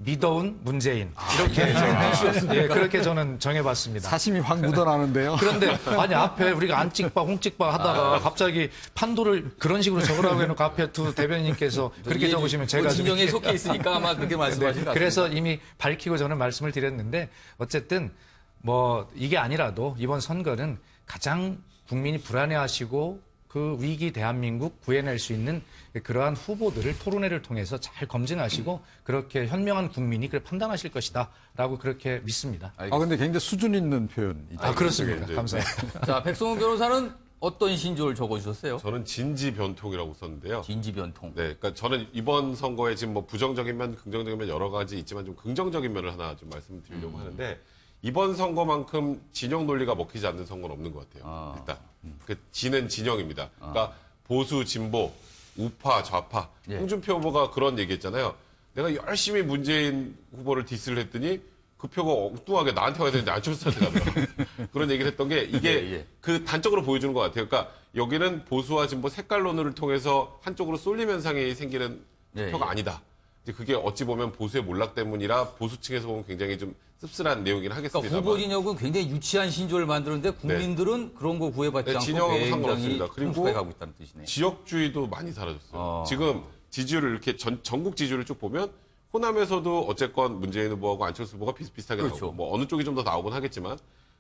미더운 문재인 이렇게 그렇게 저는 정해봤습니다. 사심이 확 묻어나는데요. 그런데 아니 앞에 우리가 안찍박 홍찍박 하다가 갑자기 판도를 그런 식으로 적으라고 해놓고 앞에 두 대변인님께서 그렇게 적으시면 제가 진영에 속해 있으니까 아마 그렇게 말씀하신 것 같습니다. 그래서 이미 밝히고 저는 말씀을 드렸는데 어쨌든 뭐 이게 아니라도 이번 선거는 가장 국민이 불안해하시고 그 위기 대한민국 구해낼 수 있는 그러한 후보들을 토론회를 통해서 잘 검증하시고 그렇게 현명한 국민이 그걸 판단하실 것이다라고 그렇게 믿습니다. 근데 굉장히 수준 있는 표현이죠. 그렇습니다. 감사합니다. 자, 백성훈 변호사는 어떤 신조를 적어주셨어요? 저는 진지변통이라고 썼는데요. 진지변통. 네, 그러니까 저는 이번 선거에 지금 뭐 부정적인 면, 긍정적인 면 여러 가지 있지만 좀 긍정적인 면을 하나 좀 말씀드리려고 하는데 이번 선거만큼 진영 논리가 먹히지 않는 선거는 없는 것 같아요. 일단 그 진은 진영입니다. 그러니까 보수, 진보, 우파, 좌파. 홍준표 후보가 그런 얘기했잖아요. 내가 열심히 문재인 후보를 디스를 했더니 그 표가 엉뚱하게 나한테 와야 되는데 안철수한테 가더라. 그런 얘기를 했던 게 이게 그 단적으로 보여주는 것 같아요. 그러니까 여기는 보수와 진보 색깔론을 통해서 한쪽으로 쏠림 현상이 생기는 표가 아니다. 이제 그게 어찌 보면 보수의 몰락 때문이라 보수층에서 보면 굉장히 좀 씁쓸한 내용이긴 하겠습니다. 그러니까 후보 진영은 굉장히 유치한 신조를 만드는데 국민들은 그런 거 구애받지 않고 진영하고 굉장히 상관없습니다. 그리고 성숙하게 가고 있다는 뜻이네요. 지역주의도 많이 사라졌어요. 지금 지지율을 이렇게 전국 지지율을 쭉 보면 호남에서도 어쨌건 문재인 후보하고 안철수 후보가 비슷비슷하게 나오고 뭐 어느 쪽이 좀 더 나오곤 하겠지만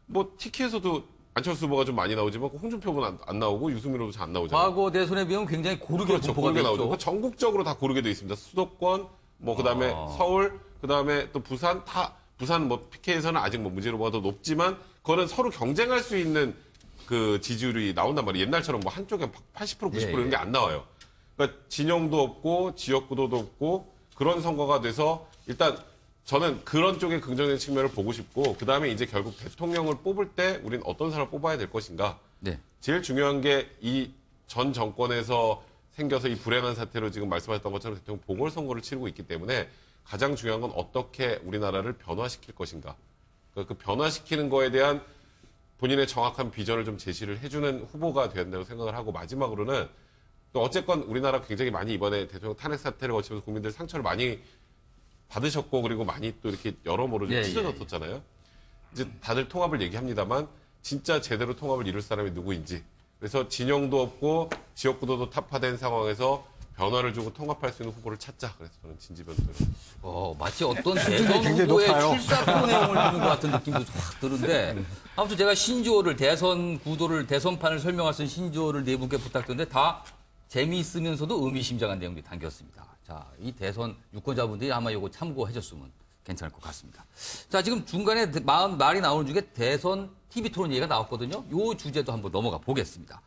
뭐 TK에서도 안철수 후보가 좀 많이 나오지만 홍준표 후보는 안 나오고 유승민 후보도 잘 안 나오잖아요. 과거 대선에 비하면 굉장히 고르게 그렇죠. 분포가 고르게 돼 나오죠. 있죠. 그러니까 전국적으로 다 고르게 돼 있습니다. 수도권, 뭐 그다음에 서울, 그다음에 또 부산 다 부산 뭐 PK에서는 아직 뭐 문재인 후보가 더 높지만 그거는 서로 경쟁할 수 있는 그 지지율이 나온단 말이에요. 옛날처럼 뭐 한쪽에 80% 90% 이런 게 안 나와요. 그러니까 진영도 없고 지역구도도 없고 그런 선거가 돼서 일단 저는 그런 쪽의 긍정적인 측면을 보고 싶고 그다음에 이제 결국 대통령을 뽑을 때 우린 어떤 사람을 뽑아야 될 것인가. 제일 중요한 게 이 전 정권에서 생겨서 이 불행한 사태로 지금 말씀하셨던 것처럼 대통령 보궐선거를 치르고 있기 때문에 가장 중요한 건 어떻게 우리나라를 변화시킬 것인가. 그러니까 그 변화시키는 거에 대한 본인의 정확한 비전을 좀 제시를 해주는 후보가 되야 된다고 생각을 하고 마지막으로는 또 어쨌건 우리나라 굉장히 많이 이번에 대통령 탄핵 사태를 거치면서 국민들 상처를 많이 받으셨고 그리고 많이 또 이렇게 여러모로 좀 찢어졌었잖아요. 이제 다들 통합을 얘기합니다만 진짜 제대로 통합을 이룰 사람이 누구인지 그래서 진영도 없고 지역구도도 타파된 상황에서 변화를 주고 통합할 수 있는 후보를 찾자. 그래서 저는 진지변도를. 마치 어떤 대선 후보의 출사표 내용을 듣는 것 같은 느낌도 확 드는데 아무튼 제가 신조어를 대선 구도를 대선판을 설명할 수 있는 신조어를 네 분께 부탁드렸는데 다 재미있으면서도 의미심장한 내용들이 담겼습니다. 자, 이 대선 유권자분들이 아마 이거 참고해 줬으면 괜찮을 것 같습니다. 자, 지금 중간에 말이 나오는 중에 대선 TV 토론 얘기가 나왔거든요. 이 주제도 한번 넘어가 보겠습니다.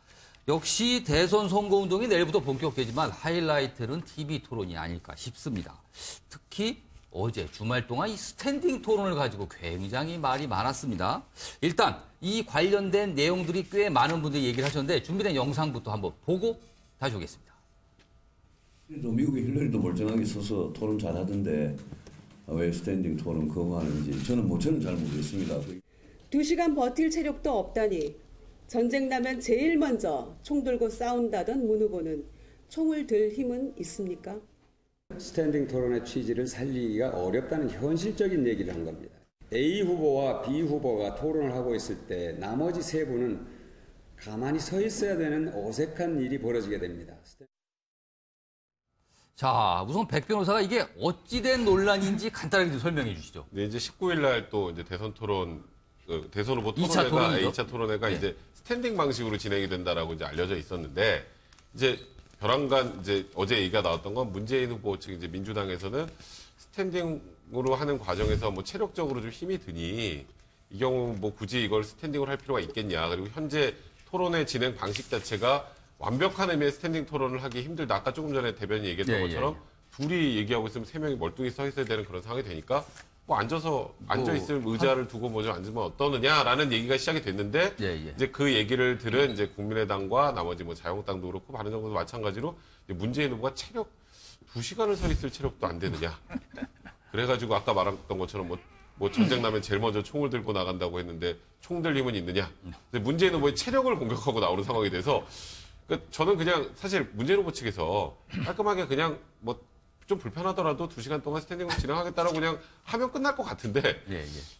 역시 대선 선거운동이 내일부터 본격되지만 하이라이트는 TV 토론이 아닐까 싶습니다. 특히 어제 주말 동안 이 스탠딩 토론을 가지고 굉장히 말이 많았습니다. 일단 이 관련된 내용들이 꽤 많은 분들이 얘기를 하셨는데 준비된 영상부터 한번 보고 다시 오겠습니다. 미국의 힐러리도 멀쩡하게 서서 토론 잘하던데 왜 스탠딩 토론 거부하는지 저는 잘 모르겠습니다. 2시간 버틸 체력도 없다니 전쟁 나면 제일 먼저 총 들고 싸운다던 문 후보는 총을 들 힘은 있습니까? 스탠딩 토론의 취지를 살리기가 어렵다는 현실적인 얘기를 한 겁니다. A 후보와 B 후보가 토론을 하고 있을 때 나머지 세 분은 가만히 서 있어야 되는 어색한 일이 벌어지게 됩니다. 자, 우선 백 변호사가 이게 어찌된 논란인지 간단하게 좀 설명해 주시죠. 네, 이제 19일 날 또 이제 대선 토론, 대선 후보 토론회가 2차 토론회가 이제 스탠딩 방식으로 진행이 된다라고 이제 알려져 있었는데 이제 벼랑간 이제 어제 얘기가 나왔던 건 문재인 후보 측 이제 민주당에서는 스탠딩으로 하는 과정에서 뭐 체력적으로 좀 힘이 드니 이 경우 뭐 굳이 이걸 스탠딩으로 할 필요가 있겠냐. 그리고 현재 토론회 진행 방식 자체가 완벽한 의미의 스탠딩 토론을 하기 힘들다. 아까 조금 전에 대변인이 얘기했던 것처럼 둘이 얘기하고 있으면 세 명이 멀뚱히 서 있어야 되는 그런 상황이 되니까 뭐 앉아있을 의자를 두고 뭐 좀 앉으면 어떠느냐라는 얘기가 시작이 됐는데 이제 그 얘기를 들은 이제 국민의당과 나머지 뭐 자유한국당도 그렇고 바른정당도 마찬가지로 이제 문재인 후보가 체력 2시간을 서 있을 체력도 안 되느냐. 그래가지고 아까 말했던 것처럼 뭐 전쟁 나면 제일 먼저 총을 들고 나간다고 했는데 총 들 힘은 있느냐. 근데 문재인 후보의 체력을 공격하고 나오는 상황이 돼서 그러니까 저는 그냥 사실 문재인 후보 측에서 깔끔하게 그냥 뭐 좀 불편하더라도 2시간 동안 스탠딩으로 진행하겠다라고 그냥 하면 끝날 것 같은데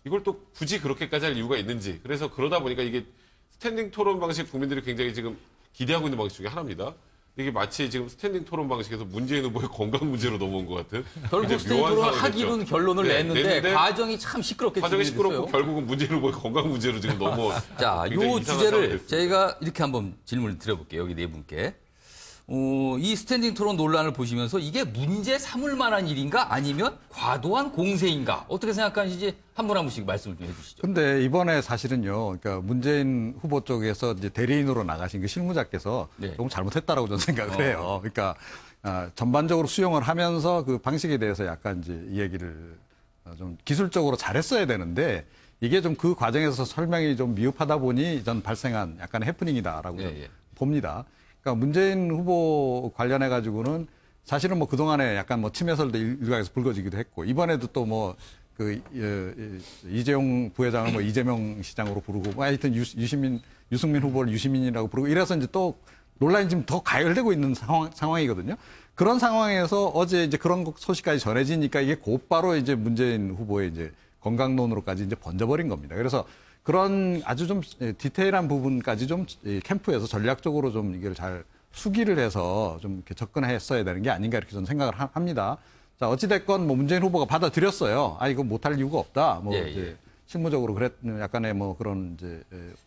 이걸 또 굳이 그렇게까지 할 이유가 있는지 그래서 그러다 보니까 이게 스탠딩 토론 방식 국민들이 굉장히 지금 기대하고 있는 방식 중에 하나입니다. 이게 마치 지금 스탠딩 토론 방식에서 문재인 후보의 건강 문제로 넘어온 것 같은 결국 스탠딩 토론을 하기로는 결론을 냈는데 과정이 참 시끄럽게 과정이 시끄럽고 결국은 문재인 후보의 건강 문제로 지금 넘어온 자, 이 주제를 저희가 이렇게 한번 질문을 드려볼게요. 여기 네 분께. 이 스탠딩 토론 논란을 보시면서 이게 문제 삼을 만한 일인가 아니면 과도한 공세인가 어떻게 생각하는지 한 분 한 분씩 말씀을 좀 해주시죠. 근데 이번에 사실은요, 그러니까 문재인 후보 쪽에서 이제 대리인으로 나가신 그 실무자께서 조금 잘못했다라고 저는 생각을 해요. 그러니까 전반적으로 수용을 하면서 그 방식에 대해서 약간 이제 이 얘기를 좀 기술적으로 잘했어야 되는데 이게 좀 그 과정에서 설명이 좀 미흡하다 보니 전 발생한 약간의 해프닝이다라고 봅니다. 그러니까 문재인 후보 관련해 가지고는 사실은 뭐 그동안에 약간 뭐 침해설도 일각에서 불거지기도 했고 이번에도 또 뭐 이재용 부회장을 뭐 이재명 시장으로 부르고 뭐 하여튼 유승민 후보를 유시민이라고 부르고 이래서 이제 또 논란이 지금 더 가열되고 있는 상황이거든요. 그런 상황에서 어제 이제 그런 소식까지 전해지니까 이게 곧바로 이제 문재인 후보의 이제 건강론으로까지 이제 번져버린 겁니다. 그래서 그런 아주 좀 디테일한 부분까지 좀 캠프에서 전략적으로 좀 이걸 잘 수기를 해서 좀 이렇게 접근했어야 되는 게 아닌가 이렇게 저는 생각을 합니다. 자, 어찌됐건 뭐 문재인 후보가 받아들였어요. 아, 이거 못할 이유가 없다. 뭐, 이제 실무적으로 약간의 뭐 그런 이제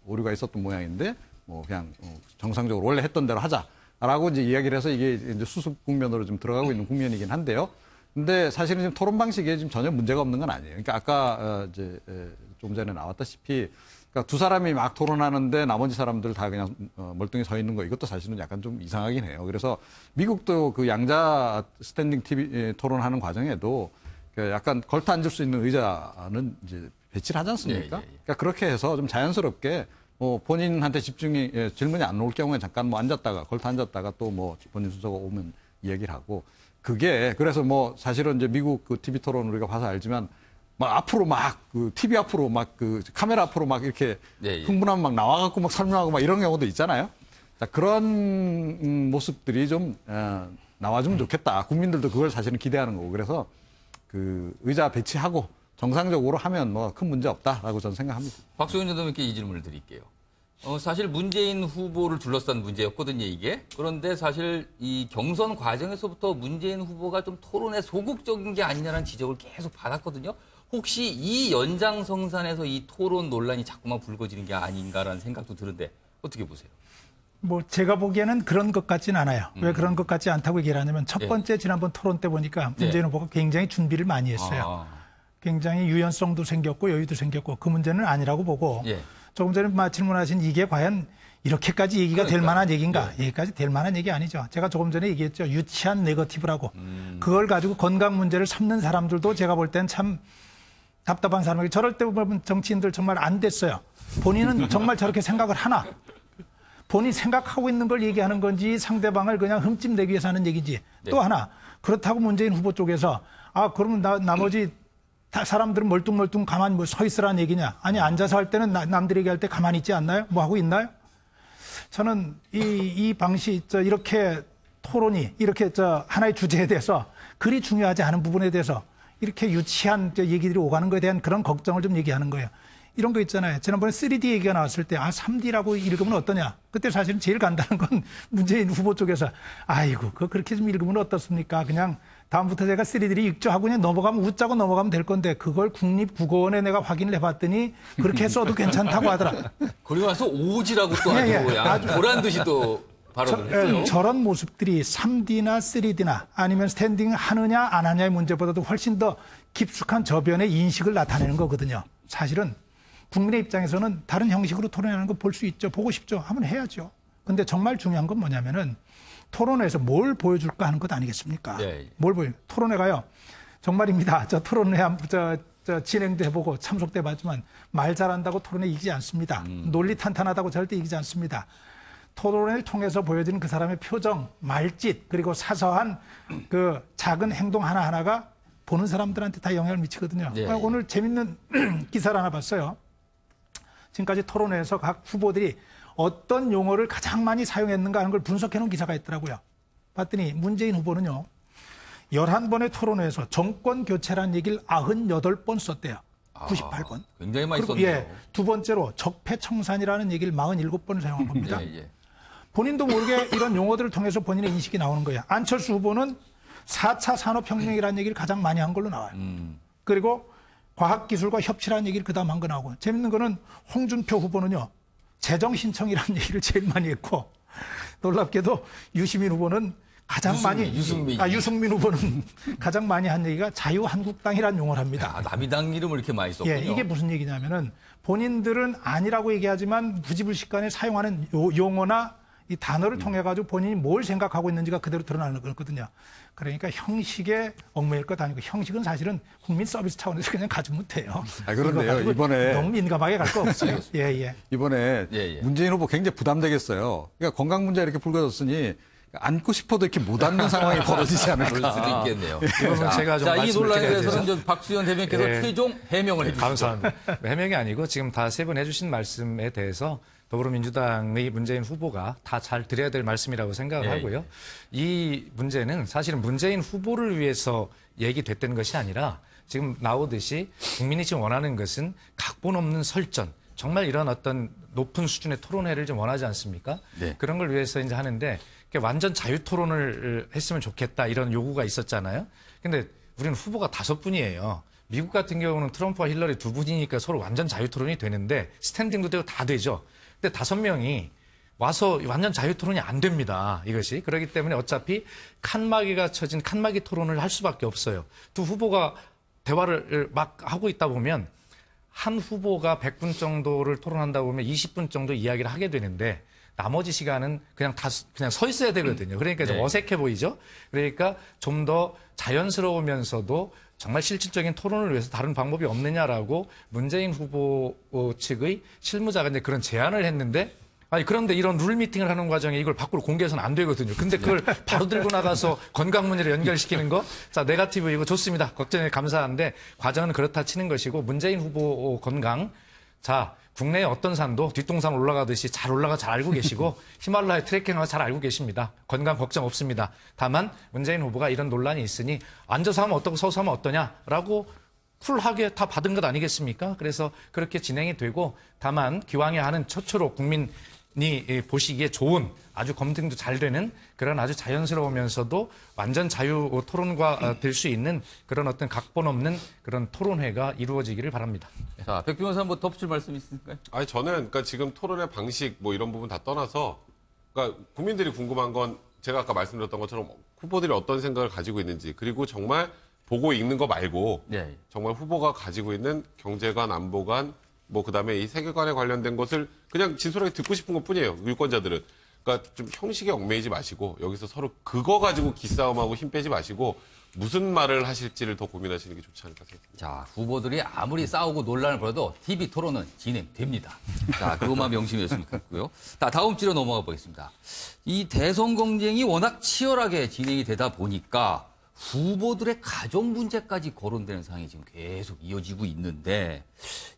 오류가 있었던 모양인데 뭐 그냥 정상적으로 원래 했던 대로 하자라고 이제 이야기를 해서 이게 이제 수습 국면으로 좀 들어가고 있는 국면이긴 한데요. 근데 사실은 지금 토론 방식에 지금 전혀 문제가 없는 건 아니에요. 그러니까 아까 이제 좀 전에 나왔다시피 그러니까 두 사람이 막 토론하는데 나머지 사람들 다 그냥 멀뚱히 서 있는 거 이것도 사실은 약간 좀 이상하긴 해요. 그래서 미국도 그 양자 스탠딩 TV 토론하는 과정에도 약간 걸터 앉을 수 있는 의자는 이제 배치를 하지 않습니까? 그러니까 그렇게 해서 좀 자연스럽게 뭐 본인한테 질문이 안 올 경우에 잠깐 뭐 앉았다가 걸터 앉았다가 또 뭐 본인 순서가 오면 이야기를 하고 그게 그래서 뭐 사실은 이제 미국 그 TV 토론 우리가 봐서 알지만 막 앞으로 막 그 TV 앞으로 막 그 카메라 앞으로 막 이렇게 흥분하면 막 나와갖고 막 설명하고 막 이런 경우도 있잖아요. 자, 그런 모습들이 좀 나와주면 좋겠다. 국민들도 그걸 사실은 기대하는 거고 그래서 그 의자 배치하고 정상적으로 하면 뭐 큰 문제 없다라고 저는 생각합니다. 박수현 전담님께 이 질문을 드릴게요. 사실 문재인 후보를 둘러싼 문제였거든요, 이게. 그런데 사실 이 경선 과정에서부터 문재인 후보가 좀 토론에 소극적인 게 아니냐라는 지적을 계속 받았거든요. 혹시 이 연장성산에서 이 토론 논란이 자꾸만 불거지는 게 아닌가라는 생각도 드는데 어떻게 보세요? 뭐 제가 보기에는 그런 것 같지는 않아요. 왜 그런 것 같지 않다고 얘기를 하냐면 첫 번째 지난번 토론 때 보니까 문재인 후보가 굉장히 준비를 많이 했어요. 굉장히 유연성도 생겼고 여유도 생겼고 그 문제는 아니라고 보고 조금 전에 질문하신 이게 과연 이렇게까지 얘기가 될 만한 얘기인가? 여기까지 될 만한 얘기 아니죠. 제가 조금 전에 얘기했죠. 유치한 네거티브라고. 그걸 가지고 건강 문제를 삼는 사람들도 제가 볼 땐 참 답답한 사람이에요. 저럴 때 보면 정치인들 정말 안 됐어요. 본인은 정말 저렇게 생각을 하나? 본인 생각하고 있는 걸 얘기하는 건지 상대방을 그냥 흠집내기 위해서 하는 얘기인지. 또 하나. 그렇다고 문재인 후보 쪽에서 그러면 나머지 사람들은 멀뚱멀뚱 가만히 뭐 서 있으라는 얘기냐. 아니, 앉아서 할 때는 남들이 얘기할 때 가만히 있지 않나요? 뭐 하고 있나요? 저는 이 방식, 이렇게 토론이, 이렇게 하나의 주제에 대해서 그리 중요하지 않은 부분에 대해서 이렇게 유치한 얘기들이 오가는 것에 대한 그런 걱정을 좀 얘기하는 거예요. 이런 거 있잖아요. 지난번에 3D 얘기가 나왔을 때 3D라고 읽으면 어떠냐. 그때 사실은 제일 간단한 건 문재인 후보 쪽에서 아이고 그렇게 좀 읽으면 어떻습니까. 그냥 다음부터 제가 3D를 읽죠 하고 그냥 넘어가면 웃자고 넘어가면 될 건데 그걸 국립국어원에 내가 확인을 해봤더니 그렇게 써도 괜찮다고 하더라. 그리고 나서 오지라고 또 아주 보란 듯이 또 발언을 했어요. 저런 모습들이 3D나 3D나 아니면 스탠딩 하느냐 안 하냐의 문제보다도 훨씬 더 깊숙한 저변의 인식을 나타내는 거거든요. 사실은 국민의 입장에서는 다른 형식으로 토론하는 거 볼 수 있죠. 보고 싶죠. 하면 해야죠. 근데 정말 중요한 건 뭐냐면은 토론회에서 뭘 보여줄까 하는 것 아니겠습니까? 뭘 토론회가요. 정말입니다. 저 토론회 진행도 해보고 참석도 해봤지만 말 잘한다고 토론회 이기지 않습니다. 논리 탄탄하다고 절대 이기지 않습니다. 토론회를 통해서 보여지는 그 사람의 표정, 말짓, 그리고 사소한 그 작은 행동 하나하나가 보는 사람들한테 다 영향을 미치거든요. 오늘 재밌는 기사를 하나 봤어요. 지금까지 토론회에서 각 후보들이 어떤 용어를 가장 많이 사용했는가 하는 걸 분석해 놓은 기사가 있더라고요. 봤더니 문재인 후보는요. 11번의 토론회에서 정권 교체라는 얘기를 98번 썼대요. 98번. 굉장히 많이 썼네요. 두 번째로 적폐청산이라는 얘기를 47번을 사용한 겁니다. 본인도 모르게 이런 용어들을 통해서 본인의 인식이 나오는 거예요. 안철수 후보는 4차 산업혁명이라는 얘기를 가장 많이 한 걸로 나와요. 그리고 과학기술과 협치라는 얘기를 그 다음 한 거 나오고 재밌는 거는 홍준표 후보는요. 재정신청이라는 얘기를 제일 많이 했고 놀랍게도 유시민 후보는 가장 많이 유승민 후보는 가장 많이 한 얘기가 자유한국당이라는 용어를 합니다. 남이당 이름을 이렇게 많이 썼군요. 이게 무슨 얘기냐면은 본인들은 아니라고 얘기하지만 부지불식간에 사용하는 용어나 이 단어를 통해 가지고 본인이 뭘 생각하고 있는지가 그대로 드러나는 거거든요. 그러니까 형식에 얽매일 것 아니고 형식은 사실은 국민 서비스 차원에서 그냥 가지면 돼요. 그런데요 이번에 너무 민감하게 갈 거 없어요. 이번에 문재인 후보 굉장히 부담되겠어요. 그러니까 건강 문제 이렇게 불거졌으니 앉고 싶어도 이렇게 못 앉는 상황이 벌어지지 않을까. 그럴 수도 있겠네요. 이거는 제가 좀 이 논란에 말씀을 대해서는 드려야 좀 박수현 대변께서 예. 최종 해명을 해주시죠. 감사합니다. 해명이 아니고 지금 다 세 분 해주신 말씀에 대해서 더불어민주당의 문재인 후보가 다 잘 드려야 될 말씀이라고 생각을 하고요. 이 문제는 사실은 문재인 후보를 위해서 얘기됐던 것이 아니라 지금 나오듯이 국민이 지금 원하는 것은 각본 없는 설전, 정말 이런 어떤 높은 수준의 토론회를 좀 원하지 않습니까? 네. 그런 걸 위해서 이제 하는데 완전 자유 토론을 했으면 좋겠다 이런 요구가 있었잖아요. 근데 우리는 후보가 5분이에요. 미국 같은 경우는 트럼프와 힐러리 2분이니까 서로 완전 자유 토론이 되는데 스탠딩도 되고 다 되죠. 근데 5명이 와서 완전 자유 토론이 안 됩니다. 이것이. 그렇기 때문에 어차피 칸막이가 쳐진 칸막이 토론을 할 수밖에 없어요. 두 후보가 대화를 막 하고 있다 보면 한 후보가 100분 정도를 토론한다 보면 20분 정도 이야기를 하게 되는데 나머지 시간은 그냥 서 있어야 되거든요. 그러니까 좀 어색해 보이죠. 그러니까 좀 더 자연스러우면서도 정말 실질적인 토론을 위해서 다른 방법이 없느냐라고 문재인 후보 측의 실무자가 이제 그런 제안을 했는데 아니 그런데 이런 룰 미팅을 하는 과정에 이걸 밖으로 공개해서는 안 되거든요. 근데 그걸 바로 들고 나가서 건강 문제를 연결시키는 거, 자 네거티브 이거 좋습니다. 걱정에 감사한데 과정은 그렇다 치는 것이고 문재인 후보 건강, 자 국내에 어떤 산도 뒷동산 올라가듯이 잘 올라가 잘 알고 계시고 히말라야 트레킹을 잘 알고 계십니다. 건강 걱정 없습니다. 다만 문재인 후보가 이런 논란이 있으니 앉아서 하면 어떻고 서서 하면 어떠냐라고 쿨하게 다 받은 것 아니겠습니까? 그래서 그렇게 진행이 되고 다만 기왕에 하는 최초로 국민이 보시기에 좋은 아주 검증도 잘 되는 그런 아주 자연스러우면서도 완전 자유 토론과 될 수 있는 그런 어떤 각본 없는 그런 토론회가 이루어지기를 바랍니다. 자, 백 변호사님 뭐 덧붙일 말씀 있으실까요? 아니 저는 그러니까 지금 토론의 방식 뭐 이런 부분 다 떠나서 그러니까 국민들이 궁금한 건 제가 아까 말씀드렸던 것처럼 후보들이 어떤 생각을 가지고 있는지 그리고 정말 보고 읽는 거 말고 정말 후보가 가지고 있는 경제관, 안보관, 뭐 그다음에 이 세계관에 관련된 것을 그냥 진솔하게 듣고 싶은 것뿐이에요. 유권자들은. 그러니까 좀 형식에 얽매이지 마시고 여기서 서로 그거 가지고 기싸움하고 힘 빼지 마시고 무슨 말을 하실지를 더 고민하시는 게 좋지 않을까 생각합니다. 자, 후보들이 아무리 싸우고 논란을 벌여도 TV 토론은 진행됩니다. 자, 그것만 명심했으면 좋겠고요. 자, 다음 주로 넘어가 보겠습니다. 이 대선 경쟁이 워낙 치열하게 진행이 되다 보니까 후보들의 가족 문제까지 거론되는 상황이 지금 계속 이어지고 있는데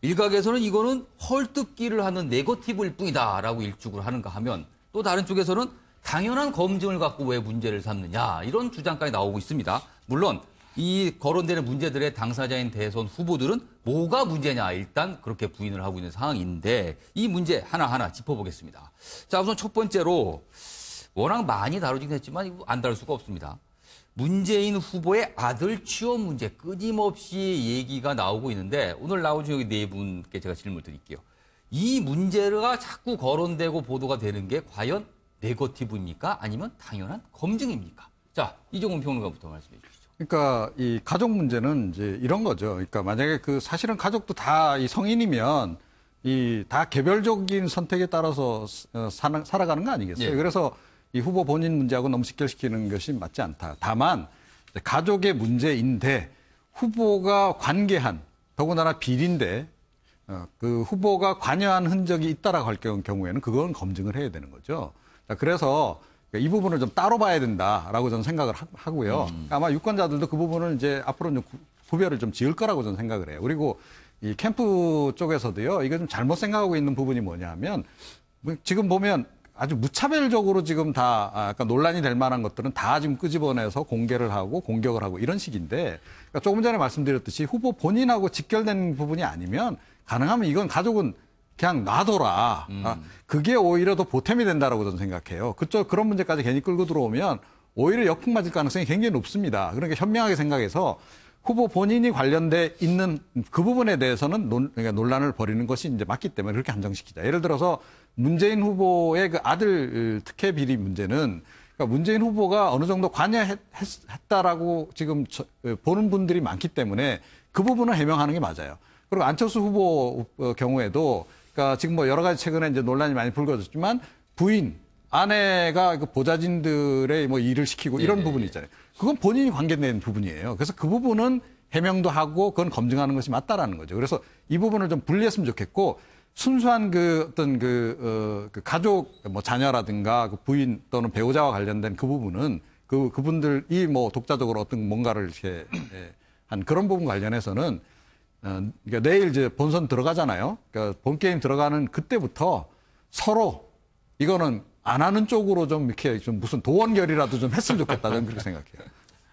일각에서는 이거는 헐뜯기를 하는 네거티브일 뿐이다라고 일축을 하는가 하면 또 다른 쪽에서는 당연한 검증을 갖고 왜 문제를 삼느냐 이런 주장까지 나오고 있습니다. 물론 이 거론되는 문제들의 당사자인 대선 후보들은 뭐가 문제냐 일단 그렇게 부인을 하고 있는 상황인데 이 문제 하나하나 짚어보겠습니다. 자, 우선 첫 번째로 워낙 많이 다루긴 했지만 이거 안 다룰 수가 없습니다. 문재인 후보의 아들 취업 문제 끊임없이 얘기가 나오고 있는데 오늘 나오신 여기 네 분께 제가 질문을 드릴게요. 이 문제가 자꾸 거론되고 보도가 되는 게 과연 네거티브입니까? 아니면 당연한 검증입니까? 자, 이종훈 평론가부터 말씀해 주시죠. 그러니까 이 가족 문제는 이제 이런 거죠. 그러니까 만약에 그 사실은 가족도 다 이 성인이면 이 다 개별적인 선택에 따라서 살아가는 거 아니겠어요? 그래서 이 후보 본인 문제하고 너무 직결시키는 것이 맞지 않다. 다만 가족의 문제인데 후보가 관계한 더군다나 비리인데 그 후보가 관여한 흔적이 있다라고 할 경우에는 그건 검증을 해야 되는 거죠. 그래서 이 부분을 좀 따로 봐야 된다라고 저는 생각을 하고요. 아마 유권자들도 그 부분을 이제 앞으로 좀 구별을 좀 지을 거라고 저는 생각을 해요. 그리고 이 캠프 쪽에서도요, 이거 좀 잘못 생각하고 있는 부분이 뭐냐면 지금 보면 아주 무차별적으로 지금 다 약간 논란이 될 만한 것들은 다 지금 끄집어내서 공개를 하고 공격을 하고 이런 식인데 그러니까 조금 전에 말씀드렸듯이 후보 본인하고 직결된 부분이 아니면 가능하면 이건 가족은 그냥 놔둬라. 그게 오히려 더 보탬이 된다라고 저는 생각해요. 그런 문제까지 괜히 끌고 들어오면 오히려 역풍 맞을 가능성이 굉장히 높습니다. 그러니까 현명하게 생각해서 후보 본인이 관련돼 있는 그 부분에 대해서는 그러니까 논란을 벌이는 것이 이제 맞기 때문에 그렇게 한정시키자. 예를 들어서 문재인 후보의 그 아들 특혜 비리 문제는 그러니까 문재인 후보가 어느 정도 관여했다라고 지금 보는 분들이 많기 때문에 그 부분은 해명하는 게 맞아요. 그리고 안철수 후보 경우에도 그러니까 지금 뭐 여러 가지 최근에 이제 논란이 많이 불거졌지만 부인, 아내가 그 보좌진들의 뭐 일을 시키고 이런 부분이 있잖아요. 그건 본인이 관계된 부분이에요. 그래서 그 부분은 해명도 하고 그건 검증하는 것이 맞다라는 거죠. 그래서 이 부분을 좀 분리했으면 좋겠고 순수한 그 어떤 그 가족 뭐 자녀라든가 그 부인 또는 배우자와 관련된 그 부분은 그분들이 뭐 독자적으로 어떤 뭔가를 이렇게 한 그런 부분 관련해서는 그러니까 내일 이제 본선 들어가잖아요. 그러니까 본 게임 들어가는 그때부터 서로 이거는 안 하는 쪽으로 좀 이렇게 좀 무슨 도원결이라도 좀 했으면 좋겠다. 저는 그렇게 생각해요.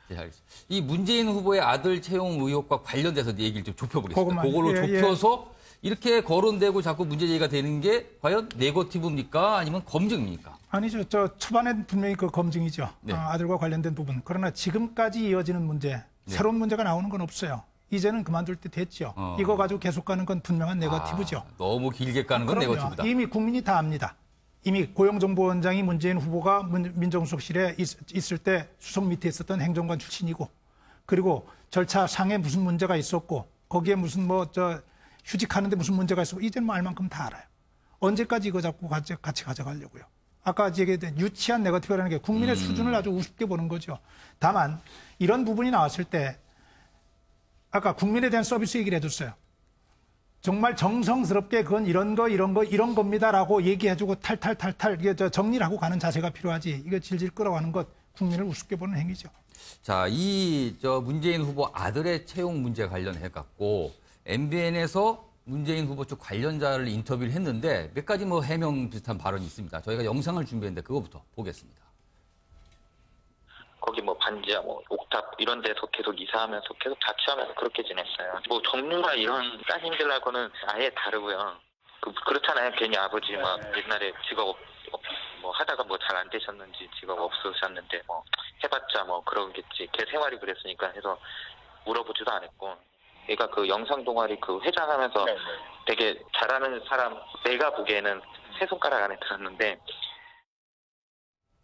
네, 알겠습니다. 이 문재인 후보의 아들 채용 의혹과 관련돼서 얘기를 좀 좁혀보겠습니다. 그거를 예, 좁혀서 이렇게 거론되고 자꾸 문제 제기가 되는 게 과연 네거티브입니까? 아니면 검증입니까? 아니죠. 저 초반에 분명히 그 검증이죠. 네. 아들과 관련된 부분. 그러나 지금까지 이어지는 문제, 새로운 문제가 나오는 건 없어요. 이제는 그만둘 때 됐죠. 이거 가지고 계속 가는 건 분명한 네거티브죠. 너무 길게 가는 건 그럼요. 네거티브다. 이미 국민이 다 압니다. 이미 고용정보원장이 문재인 후보가 민정수석실에 있을 때 수석 밑에 있었던 행정관 출신이고, 그리고 절차상에 무슨 문제가 있었고, 거기에 무슨 휴직하는데 무슨 문제가 있었고, 이제는 뭐 알 만큼 다 알아요. 언제까지 이거 잡고 같이 가져가려고요. 아까 얘기했던 유치한 네거티브라는 게 국민의 수준을 아주 우습게 보는 거죠. 다만 이런 부분이 나왔을 때 아까 국민에 대한 서비스 얘기를 해줬어요. 정말 정성스럽게 그건 이런 겁니다라고 얘기해주고 탈탈탈탈 이게 정리를 하고 가는 자세가 필요하지. 이거 질질 끌어가는 것 국민을 우습게 보는 행위죠. 자, 문재인 후보 아들의 채용 문제 관련해 갖고 MBN에서 문재인 후보 쪽 관련자를 인터뷰를 했는데 몇 가지 해명 비슷한 발언이 있습니다. 저희가 영상을 준비했는데 그거부터 보겠습니다. 거기 반지하 옥탑 이런 데서 계속 이사하면서 계속 자취하면서 그렇게 지냈어요. 정무가 이런 따님들하고는 아예 다르고요. 그렇잖아요. 괜히 아버지 옛날에 직업 하다가 잘 안 되셨는지 직업 없으셨는데 해봤자 그러겠지. 걔 생활이 그랬으니까 해서 물어보지도 않았고. 얘가 그 영상 동아리 회장하면서 되게 잘하는 사람 내가 보기에는 세 손가락 안에 들었는데.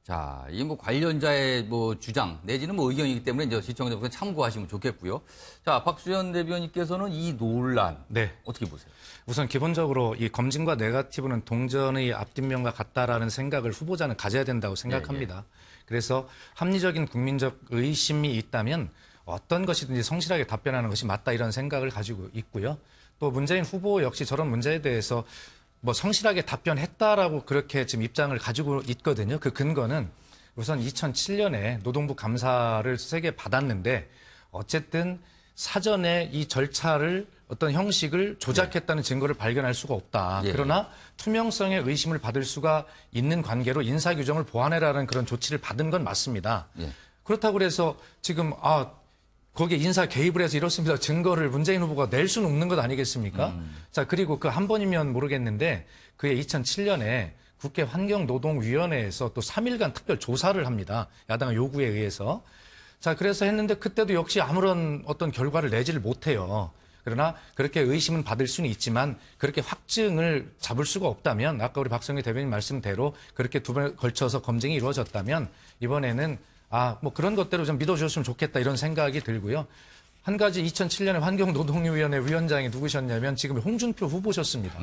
자, 이 관련자의 주장 내지는 의견이기 때문에 이제 시청자분들 참고하시면 좋겠고요. 자, 박수현 대변인께서는 이 논란 어떻게 보세요? 우선 기본적으로 이 검증과 네거티브는 동전의 앞뒷면과 같다라는 생각을 후보자는 가져야 된다고 생각합니다. 그래서 합리적인 국민적 의심이 있다면 어떤 것이든지 성실하게 답변하는 것이 맞다 이런 생각을 가지고 있고요. 또 문재인 후보 역시 저런 문제에 대해서 성실하게 답변했다라고 그렇게 지금 입장을 가지고 있거든요. 그 근거는 우선 2007년에 노동부 감사를 3개 받았는데 어쨌든 사전에 이 절차를 어떤 형식을 조작했다는 증거를 발견할 수가 없다. 그러나 투명성의 의심을 받을 수가 있는 관계로 인사규정을 보완해라는 그런 조치를 받은 건 맞습니다. 그렇다고 해서 지금 거기에 인사 개입을 해서 이렇습니다. 증거를 문재인 후보가 낼 수는 없는 것 아니겠습니까? 자, 그리고 그 한 번이면 모르겠는데 그게 2007년에 국회 환경노동위원회에서 또 3일간 특별 조사를 합니다. 야당의 요구에 의해서. 자, 그래서 했는데 그때도 역시 아무런 어떤 결과를 내지를 못해요. 그러나 그렇게 의심은 받을 수는 있지만 그렇게 확증을 잡을 수가 없다면 아까 우리 박성희 대변인 말씀대로 그렇게 두 번에 걸쳐서 검증이 이루어졌다면 이번에는 그런 것대로 좀 믿어주셨으면 좋겠다 이런 생각이 들고요. 한 가지 2007년에 환경노동위원회 위원장이 누구셨냐면 지금 홍준표 후보셨습니다.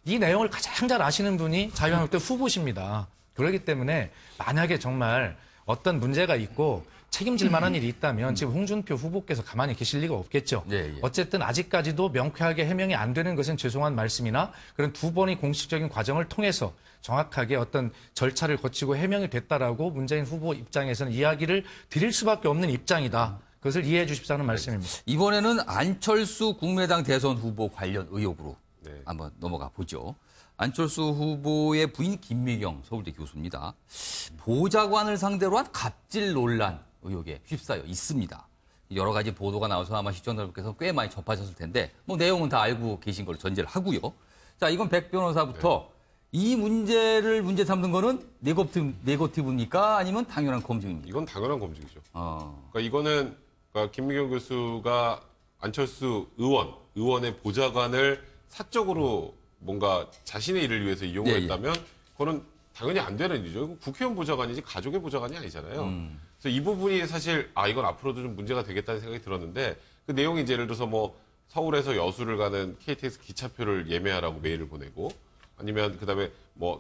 이 내용을 가장 잘 아시는 분이 자유한국당 후보십니다. 그렇기 때문에 만약에 정말 어떤 문제가 있고 책임질 만한 일이 있다면 지금 홍준표 후보께서 가만히 계실 리가 없겠죠. 어쨌든 아직까지도 명쾌하게 해명이 안 되는 것은 죄송한 말씀이나 그런 두 번의 공식적인 과정을 통해서 정확하게 어떤 절차를 거치고 해명이 됐다라고 문재인 후보 입장에서는 이야기를 드릴 수밖에 없는 입장이다. 그것을 이해해 주십사는 말씀입니다. 이번에는 안철수 국민의당 대선 후보 관련 의혹으로 한번 넘어가 보죠. 안철수 후보의 부인 김미경 서울대 교수입니다. 보좌관을 상대로 한 갑질 논란 의혹에 휩싸여 있습니다. 여러 가지 보도가 나와서 아마 시청자분께서 꽤 많이 접하셨을 텐데 내용은 다 알고 계신 걸로 전제를 하고요. 자, 이건 백 변호사부터 이 문제를 문제 삼는 거는 네거티브입니까? 아니면 당연한 검증입니까? 이건 당연한 검증이죠. 그러니까 이거는 김미경 교수가 안철수 의원의 보좌관을 사적으로 뭔가 자신의 일을 위해서 이용을 했다면 그거는 당연히 안 되는 일이죠. 국회의원 보좌관이지 가족의 보좌관이 아니잖아요. 그래서 이 부분이 사실 이건 앞으로도 좀 문제가 되겠다는 생각이 들었는데 그 내용이 이제 예를 들어서 서울에서 여수를 가는 KTX 기차표를 예매하라고 메일을 보내고 아니면 그다음에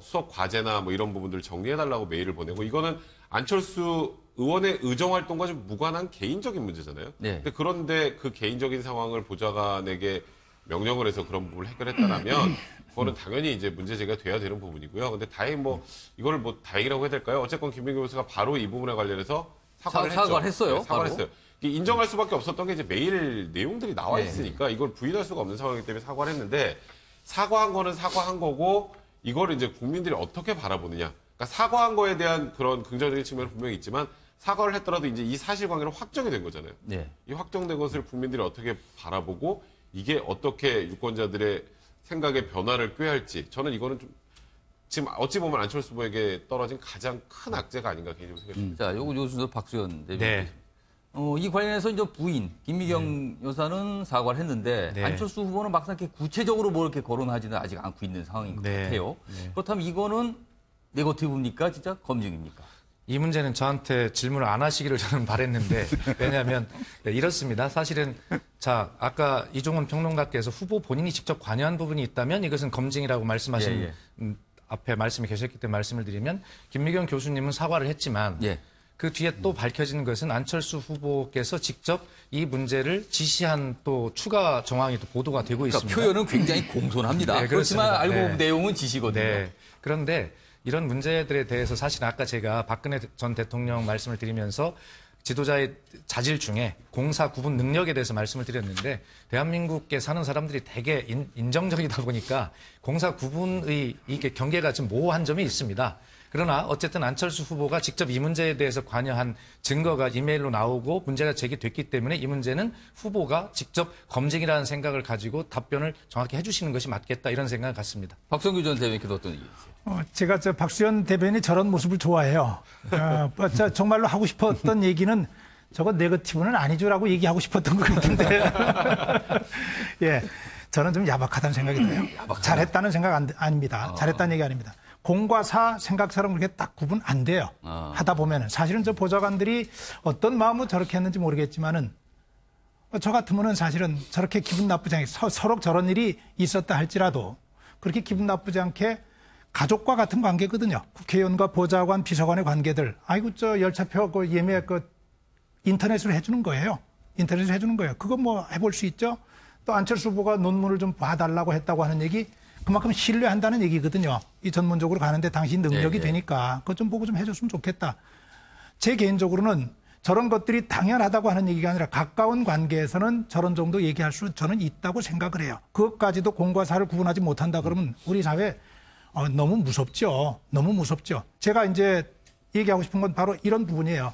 수업 과제나 이런 부분들을 정리해달라고 메일을 보내고 이거는 안철수 의원의 의정 활동과 좀 무관한 개인적인 문제잖아요. 근데 그런데 그 개인적인 상황을 보좌관에게 명령을 해서 그런 부분을 해결했다라면 그거는 당연히 이제 문제제기가 돼야 되는 부분이고요. 근데 다행히 뭐 이걸 뭐 다행이라고 해야 될까요? 어쨌건 김민교 교수가 바로 이 부분에 관련해서 사과를 했죠. 사과를 했어요. 네, 사과를 했어요. 인정할 수밖에 없었던 게 이제 메일 내용들이 나와 있으니까 이걸 부인할 수가 없는 상황이기 때문에 사과를 했는데 사과한 거는 사과한 거고 이걸 이제 국민들이 어떻게 바라보느냐. 그러니까 사과한 거에 대한 그런 긍정적인 측면은 분명히 있지만 사과를 했더라도 이제 이 사실관계는 확정이 된 거잖아요. 네. 이 확정된 것을 국민들이 어떻게 바라보고 이게 어떻게 유권자들의 생각의 변화를 꾀할지 저는 이거는 좀 지금 어찌 보면 안철수 후보에게 떨어진 가장 큰 악재가 아닌가 개인적으로 생각합니다. 자, 요거 순서 박수현 대변인. 네. 이 관련해서 이제 부인 김미경 여사는 사과를 했는데 안철수 후보는 막상 이렇게 구체적으로 뭐 이렇게 거론하지는 아직 않고 있는 상황인 것 같아요. 그렇다면 이거는 네거티브입니까? 진짜 검증입니까? 이 문제는 저한테 질문을 안 하시기를 저는 바랬는데 왜냐하면 이렇습니다. 사실은 자 아까 이종훈 평론가께서 후보 본인이 직접 관여한 부분이 있다면 이것은 검증이라고 말씀하신 앞에 말씀이 계셨기 때문에 말씀을 드리면 김미경 교수님은 사과를 했지만 그 뒤에 또 밝혀지는 것은 안철수 후보께서 직접 이 문제를 지시한 또 추가 정황이 또 보도가 되고 있습니다. 표현은 굉장히 공손합니다. 네, 그렇지만 그렇습니다. 알고 보면 네. 내용은 지시거든요. 네. 그런데 이런 문제들에 대해서 사실 아까 제가 박근혜 전 대통령 말씀을 드리면서 지도자의 자질 중에 공사 구분 능력에 대해서 말씀을 드렸는데 대한민국에 사는 사람들이 되게 인정적이다 보니까 공사 구분의 이게 경계가 좀 모호한 점이 있습니다. 그러나 어쨌든 안철수 후보가 직접 이 문제에 대해서 관여한 증거가 이메일로 나오고 문제가 제기됐기 때문에 이 문제는 후보가 직접 검증이라는 생각을 가지고 답변을 정확히 해주시는 것이 맞겠다 이런 생각을 갖습니다. 박성규 전 대변인께서 어떤 얘기세요? 제가 박수현 대변인이 저런 모습을 좋아해요. 정말로 하고 싶었던 얘기는 저거 네거티브는 아니죠라고 얘기하고 싶었던 것 같은데. 예, 저는 좀 야박하다는 생각이 들어요. 잘했다는 생각 아닙니다. 잘했다는 얘기 아닙니다. 공과 사 생각처럼 그렇게 딱 구분 안 돼요. 하다 보면은. 사실은 저 보좌관들이 어떤 마음으로 저렇게 했는지 모르겠지만은 저 같으면은 사실은 저렇게 기분 나쁘지 않게 서로 저런 일이 있었다 할지라도 그렇게 기분 나쁘지 않게 가족과 같은 관계거든요. 국회의원과 보좌관, 비서관의 관계들. 아이고, 저 열차표 예매 인터넷으로 해주는 거예요. 인터넷으로 해주는 거예요. 그거 뭐 해볼 수 있죠. 또 안철수 후보가 논문을 좀 봐달라고 했다고 하는 얘기 그만큼 신뢰한다는 얘기거든요. 이 전문적으로 가는데 당신 능력이 되니까 그것 좀 보고 좀 해줬으면 좋겠다. 제 개인적으로는 저런 것들이 당연하다고 하는 얘기가 아니라 가까운 관계에서는 저런 정도 얘기할 수 저는 있다고 생각을 해요. 그것까지도 공과 사를 구분하지 못한다 그러면 우리 사회 너무 무섭죠. 너무 무섭죠. 제가 이제 얘기하고 싶은 건 바로 이런 부분이에요.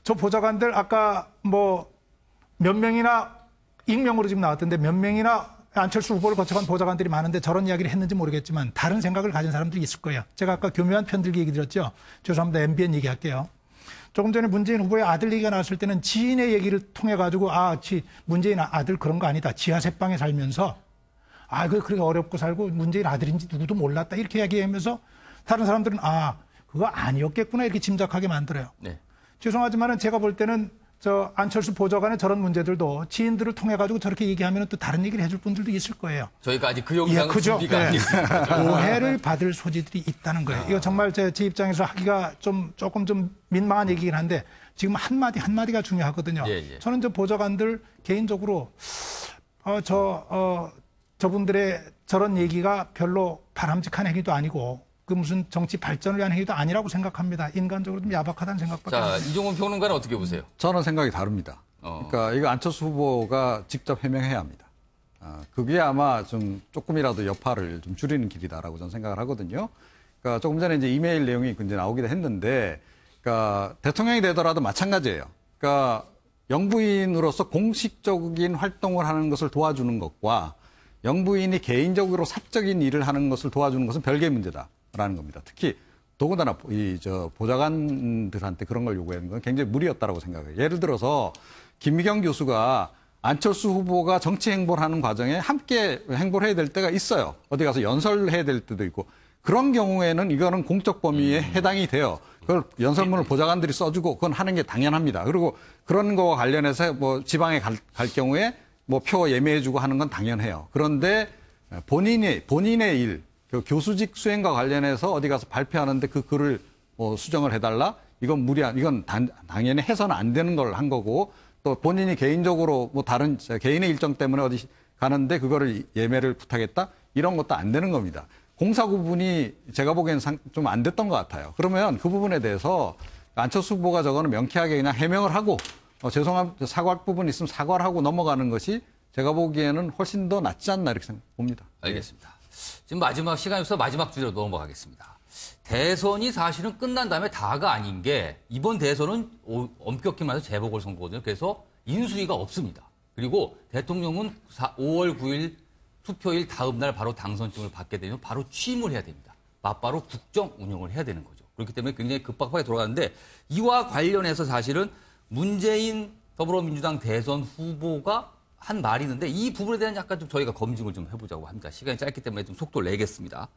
저 보좌관들 아까 뭐 몇 명이나 익명으로 지금 나왔던데 몇 명이나 안철수 후보를 거쳐간 보좌관들이 많은데 저런 이야기를 했는지 모르겠지만 다른 생각을 가진 사람들이 있을 거예요. 제가 아까 교묘한 편들기 얘기 드렸죠. 죄송합니다. MBN 얘기할게요. 조금 전에 문재인 후보의 아들 얘기가 나왔을 때는 지인의 얘기를 통해 가지고 문재인 아들 그런 거 아니다. 지하 새방에 살면서 그렇게 어렵고 살고 문재인 아들인지 누구도 몰랐다. 이렇게 이야기하면서 다른 사람들은 그거 아니었겠구나 이렇게 짐작하게 만들어요. 네. 죄송하지만은 제가 볼 때는 저 안철수 보좌관의 저런 문제들도 지인들을 통해 가지고 저렇게 얘기하면 또 다른 얘기를 해줄 분들도 있을 거예요. 저희가 아직 그 영상은 준비가 안 됐습니다. 오해를 받을 소지들이 있다는 거예요. 이거 정말 제 입장에서 하기가 조금 좀 민망한 얘기긴 한데 지금 한마디가 중요하거든요. 저는 저 보좌관들 개인적으로 저분들의 저런 얘기가 별로 바람직한 행위도 아니고 그 무슨 정치 발전을 위한 행위도 아니라고 생각합니다. 인간적으로 좀 야박하다는 생각밖에 안 듭니다. 이종훈 평론가는 어떻게 보세요? 저는 생각이 다릅니다. 그러니까 이거 안철수 후보가 직접 해명해야 합니다. 그게 아마 조금이라도 여파를 좀 줄이는 길이다라고 저는 생각을 하거든요. 그러니까 조금 전에 이제 이메일 내용이 이제 나오기도 했는데, 그러니까 대통령이 되더라도 마찬가지예요. 그러니까 영부인으로서 공식적인 활동을 하는 것을 도와주는 것과 영부인이 개인적으로 사적인 일을 하는 것을 도와주는 것은 별개의 문제다라는 겁니다. 특히 더군다나 보좌관들한테 그런 걸 요구하는 건 굉장히 무리였다라고 생각해요. 예를 들어서 김미경 교수가 안철수 후보가 정치 행보를 하는 과정에 함께 행보를 해야 될 때가 있어요. 어디 가서 연설을 해야 될 때도 있고 그런 경우에는 이거는 공적 범위에 해당이 돼요. 그걸 연설문을 보좌관들이 써주고 그건 하는 게 당연합니다. 그리고 그런 거와 관련해서 뭐 지방에 갈 경우에 뭐 표 예매해주고 하는 건 당연해요. 그런데 본인의 일, 그 교수직 수행과 관련해서 어디 가서 발표하는데 그 글을 수정을 해달라? 이건 당연히 해서는 안 되는 걸 한 거고 또 본인이 개인적으로 뭐 다른 개인의 일정 때문에 어디 가는데 그거를 예매를 부탁했다? 이런 것도 안 되는 겁니다. 공사 구분이 제가 보기에는 좀 안 됐던 것 같아요. 그러면 그 부분에 대해서 안철수 후보가 저거는 명쾌하게 그냥 해명을 하고 사과할 부분이 있으면 사과를 하고 넘어가는 것이 제가 보기에는 훨씬 더 낫지 않나 이렇게 봅니다. 알겠습니다. 지금 마지막 시간이 없어서 마지막 주제로 넘어가겠습니다. 대선이 사실은 끝난 다음에 다가 아닌 게 이번 대선은 엄격히 말해서 재보궐선거거든요. 그래서 인수위가 없습니다. 그리고 대통령은 5월 9일 투표일 다음 날 바로 당선증을 받게 되면 바로 취임을 해야 됩니다. 맞바로 국정 운영을 해야 되는 거죠. 그렇기 때문에 굉장히 급박하게 돌아가는데 이와 관련해서 사실은 문재인 더불어민주당 대선 후보가 한 말이 있는데 이 부분에 대한 약간 좀 저희가 검증을 좀 해보자고 합니다. 시간이 짧기 때문에 좀 속도를 내겠습니다.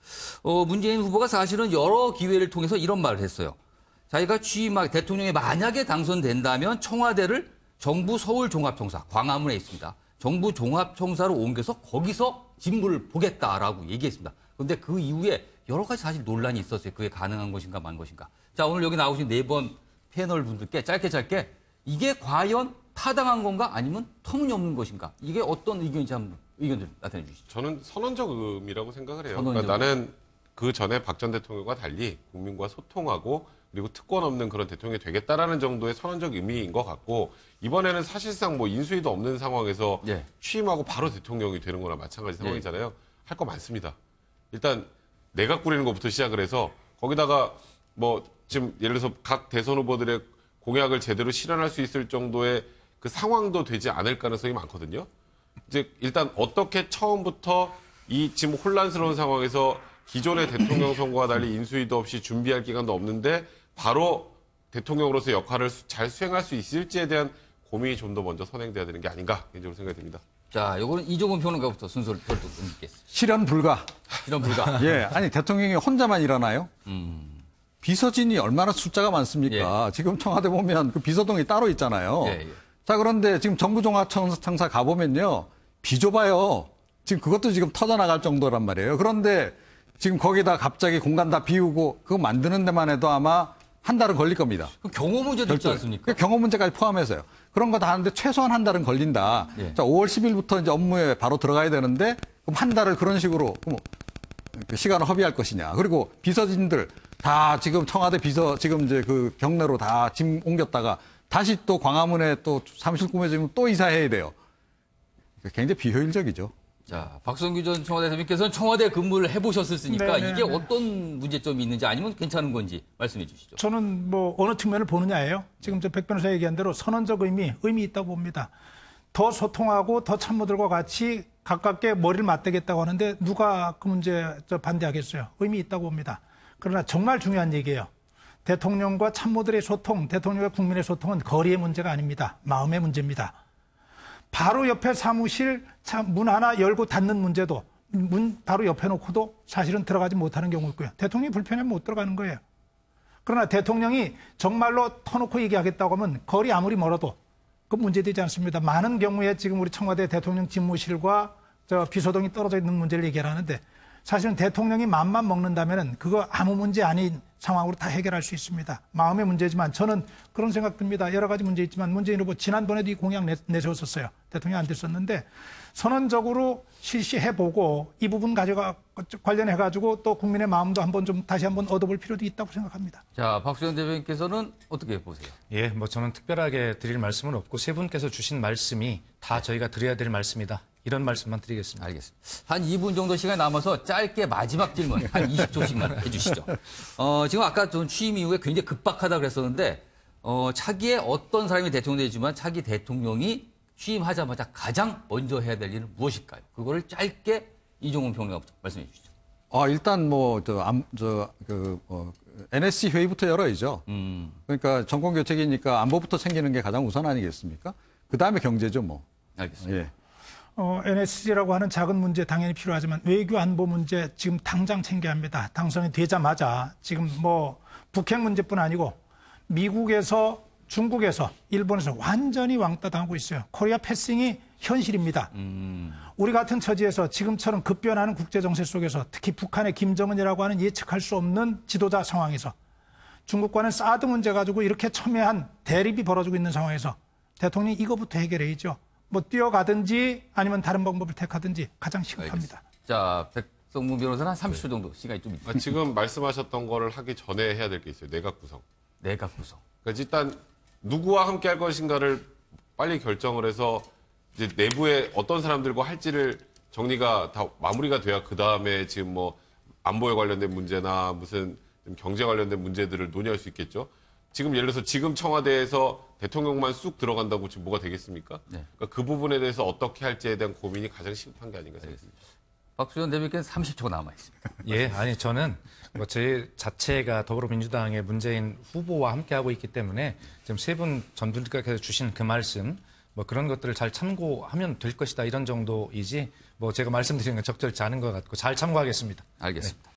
문재인 후보가 사실은 여러 기회를 통해서 이런 말을 했어요. 자기가 대통령이 만약에 당선된다면 청와대를 정부 서울종합청사, 광화문에 있습니다. 정부 종합청사로 옮겨서 거기서 진무를 보겠다라고 얘기했습니다. 그런데 그 이후에 여러 가지 사실 논란이 있었어요. 그게 가능한 것인가 만 것인가. 자, 오늘 여기 나오신 4번 패널 분들께 짧게 이게 과연 타당한 건가 아니면 터무니없는 것인가? 이게 어떤 의견인지 한번 의견 좀 나타내 주시죠. 저는 선언적 의미라고 생각을 해요. 그러니까 나는 그 전에 박 전 대통령과 달리 국민과 소통하고 그리고 특권 없는 그런 대통령이 되겠다라는 정도의 선언적 의미인 것 같고 이번에는 사실상 뭐 인수위도 없는 상황에서 취임하고 바로 대통령이 되는 거나 마찬가지 상황이잖아요. 할 거 많습니다. 일단 내각 꾸리는 것부터 시작을 해서 거기다가 뭐 지금 예를 들어서 각 대선 후보들의 공약을 제대로 실현할 수 있을 정도의 그 상황도 되지 않을 가능성이 많거든요. 이제 일단 어떻게 처음부터 이 지금 혼란스러운 상황에서 기존의 대통령 선거와 달리 인수위도 없이 준비할 기간도 없는데 바로 대통령으로서 역할을 잘 수행할 수 있을지에 대한 고민이 좀 더 먼저 선행돼야 되는 게 아닌가 개인적으로 생각이 듭니다. 자, 요거는 이종훈 평론가부터 순서를 옮기겠습니다. 실현 불가. 실현 불가. 예, 아니 대통령이 혼자만 일하나요? 비서진이 얼마나 숫자가 많습니까? 지금 청와대 보면 그 비서동이 따로 있잖아요. 자, 그런데 지금 정부종합청사 가보면요. 비좁아요. 지금 그것도 지금 터져나갈 정도란 말이에요. 그런데 지금 거기다 갑자기 공간 다 비우고 그거 만드는 데만 해도 아마 한 달은 걸릴 겁니다. 경호 문제도 있지 않습니까? 경호 문제까지 포함해서요. 그런 거 다 하는데 최소한 한 달은 걸린다. 자, 5월 10일부터 이제 업무에 바로 들어가야 되는데 그럼 한 달을 그런 식으로 시간을 허비할 것이냐. 그리고 비서진들 다 지금 청와대 지금 이제 그 경내로 다 짐 옮겼다가 다시 또 광화문에 또 사무실 꾸며지면 또 이사해야 돼요. 굉장히 비효율적이죠. 자, 박성규 전 청와대 대변인께서는 청와대 근무를 해보셨으니까 이게 어떤 문제점이 있는지 아니면 괜찮은 건지 말씀해 주시죠. 저는 뭐 어느 측면을 보느냐예요. 지금 저 백 변호사 얘기한 대로 선언적 의미 있다고 봅니다. 더 소통하고 더 참모들과 같이 가깝게 머리를 맞대겠다고 하는데 누가 그 문제 반대하겠어요. 의미 있다고 봅니다. 그러나 정말 중요한 얘기예요. 대통령과 참모들의 소통, 대통령과 국민의 소통은 거리의 문제가 아닙니다. 마음의 문제입니다. 바로 옆에 사무실 문 하나 열고 닫는 문제도 문 바로 옆에 놓고도 사실은 들어가지 못하는 경우 있고요. 대통령이 불편하면 못 들어가는 거예요. 그러나 대통령이 정말로 터놓고 얘기하겠다고 하면 거리 아무리 멀어도 그 문제되지 않습니다. 많은 경우에 지금 우리 청와대 대통령 집무실과 비서동이 떨어져 있는 문제를 얘기를 하는데 사실은 대통령이 맘만 먹는다면 그거 아무 문제 아닌 상황으로 다 해결할 수 있습니다. 마음의 문제지만 저는 그런 생각 듭니다. 여러 가지 문제 있지만 문재인 후보 지난번에도 이 공약 내세웠었어요. 대통령이 안 됐었는데 선언적으로 실시해보고 이 부분 관련해가지고 또 국민의 마음도 다시 한번 얻어볼 필요도 있다고 생각합니다. 자, 박수현 대변인께서는 어떻게 보세요? 예, 뭐 저는 특별하게 드릴 말씀은 없고 세 분께서 주신 말씀이 다 저희가 드려야 될 말씀이다. 이런 말씀만 드리겠습니다. 알겠습니다. 한 2분 정도 시간이 남아서 짧게 마지막 질문 한 20초씩만 해주시죠. 지금 아까 좀 취임 이후에 굉장히 급박하다고 그랬었는데 차기에 어떤 사람이 대통령이 되지만 차기 대통령이 취임하자마자 가장 먼저 해야 될 일은 무엇일까요? 그거를 짧게 이종훈 평론가부터 말씀해 주시죠. 일단 NSC 회의부터 열어야죠. 그러니까 정권 교체기니까 안보부터 챙기는 게 가장 우선 아니겠습니까? 그 다음에 경제죠, 뭐. 알겠습니다. 예. NSC라고 하는 작은 문제 당연히 필요하지만 외교 안보 문제 지금 당장 챙겨야 합니다. 당선이 되자마자 지금 뭐 북핵 문제뿐 아니고 미국에서 중국에서 일본에서 완전히 왕따 당하고 있어요. 코리아 패싱이 현실입니다. 우리 같은 처지에서 지금처럼 급변하는 국제정세 속에서 특히 북한의 김정은이라고 하는 예측할 수 없는 지도자 상황에서 중국과는 사드 문제 가지고 이렇게 첨예한 대립이 벌어지고 있는 상황에서 대통령이 이거부터 해결해야죠. 뭐 뛰어가든지 아니면 다른 방법을 택하든지 가장 시급합니다. 알겠습니다. 자, 백성문 변호사는 한 30초 정도 시간이 좀 있습니다. 지금 말씀하셨던 거를 하기 전에 해야 될 게 있어요. 내각 구성. 내각 구성. 그러니까 일단 누구와 함께 할 것인가를 빨리 결정을 해서 이제 내부에 어떤 사람들과 할지를 정리가 다 마무리가 돼야 그 다음에 지금 뭐 안보에 관련된 문제나 무슨 좀 경제 관련된 문제들을 논의할 수 있겠죠. 지금 예를 들어서 지금 청와대에서 대통령만 쑥 들어간다고 지금 뭐가 되겠습니까? 네. 그러니까 그 부분에 대해서 어떻게 할지에 대한 고민이 가장 시급한 게 아닌가 생각합니다. 박수현 대변인께서 30초가 남아 있습니다. 예, 아니 저는 뭐 제 자체가 더불어민주당의 문재인 후보와 함께하고 있기 때문에 지금 세 분 전문가께서 주신 그 말씀 뭐 그런 것들을 잘 참고하면 될 것이다 이런 정도이지 뭐 제가 말씀드린 건 적절치 않은 것 같고 잘 참고하겠습니다. 알겠습니다. 네.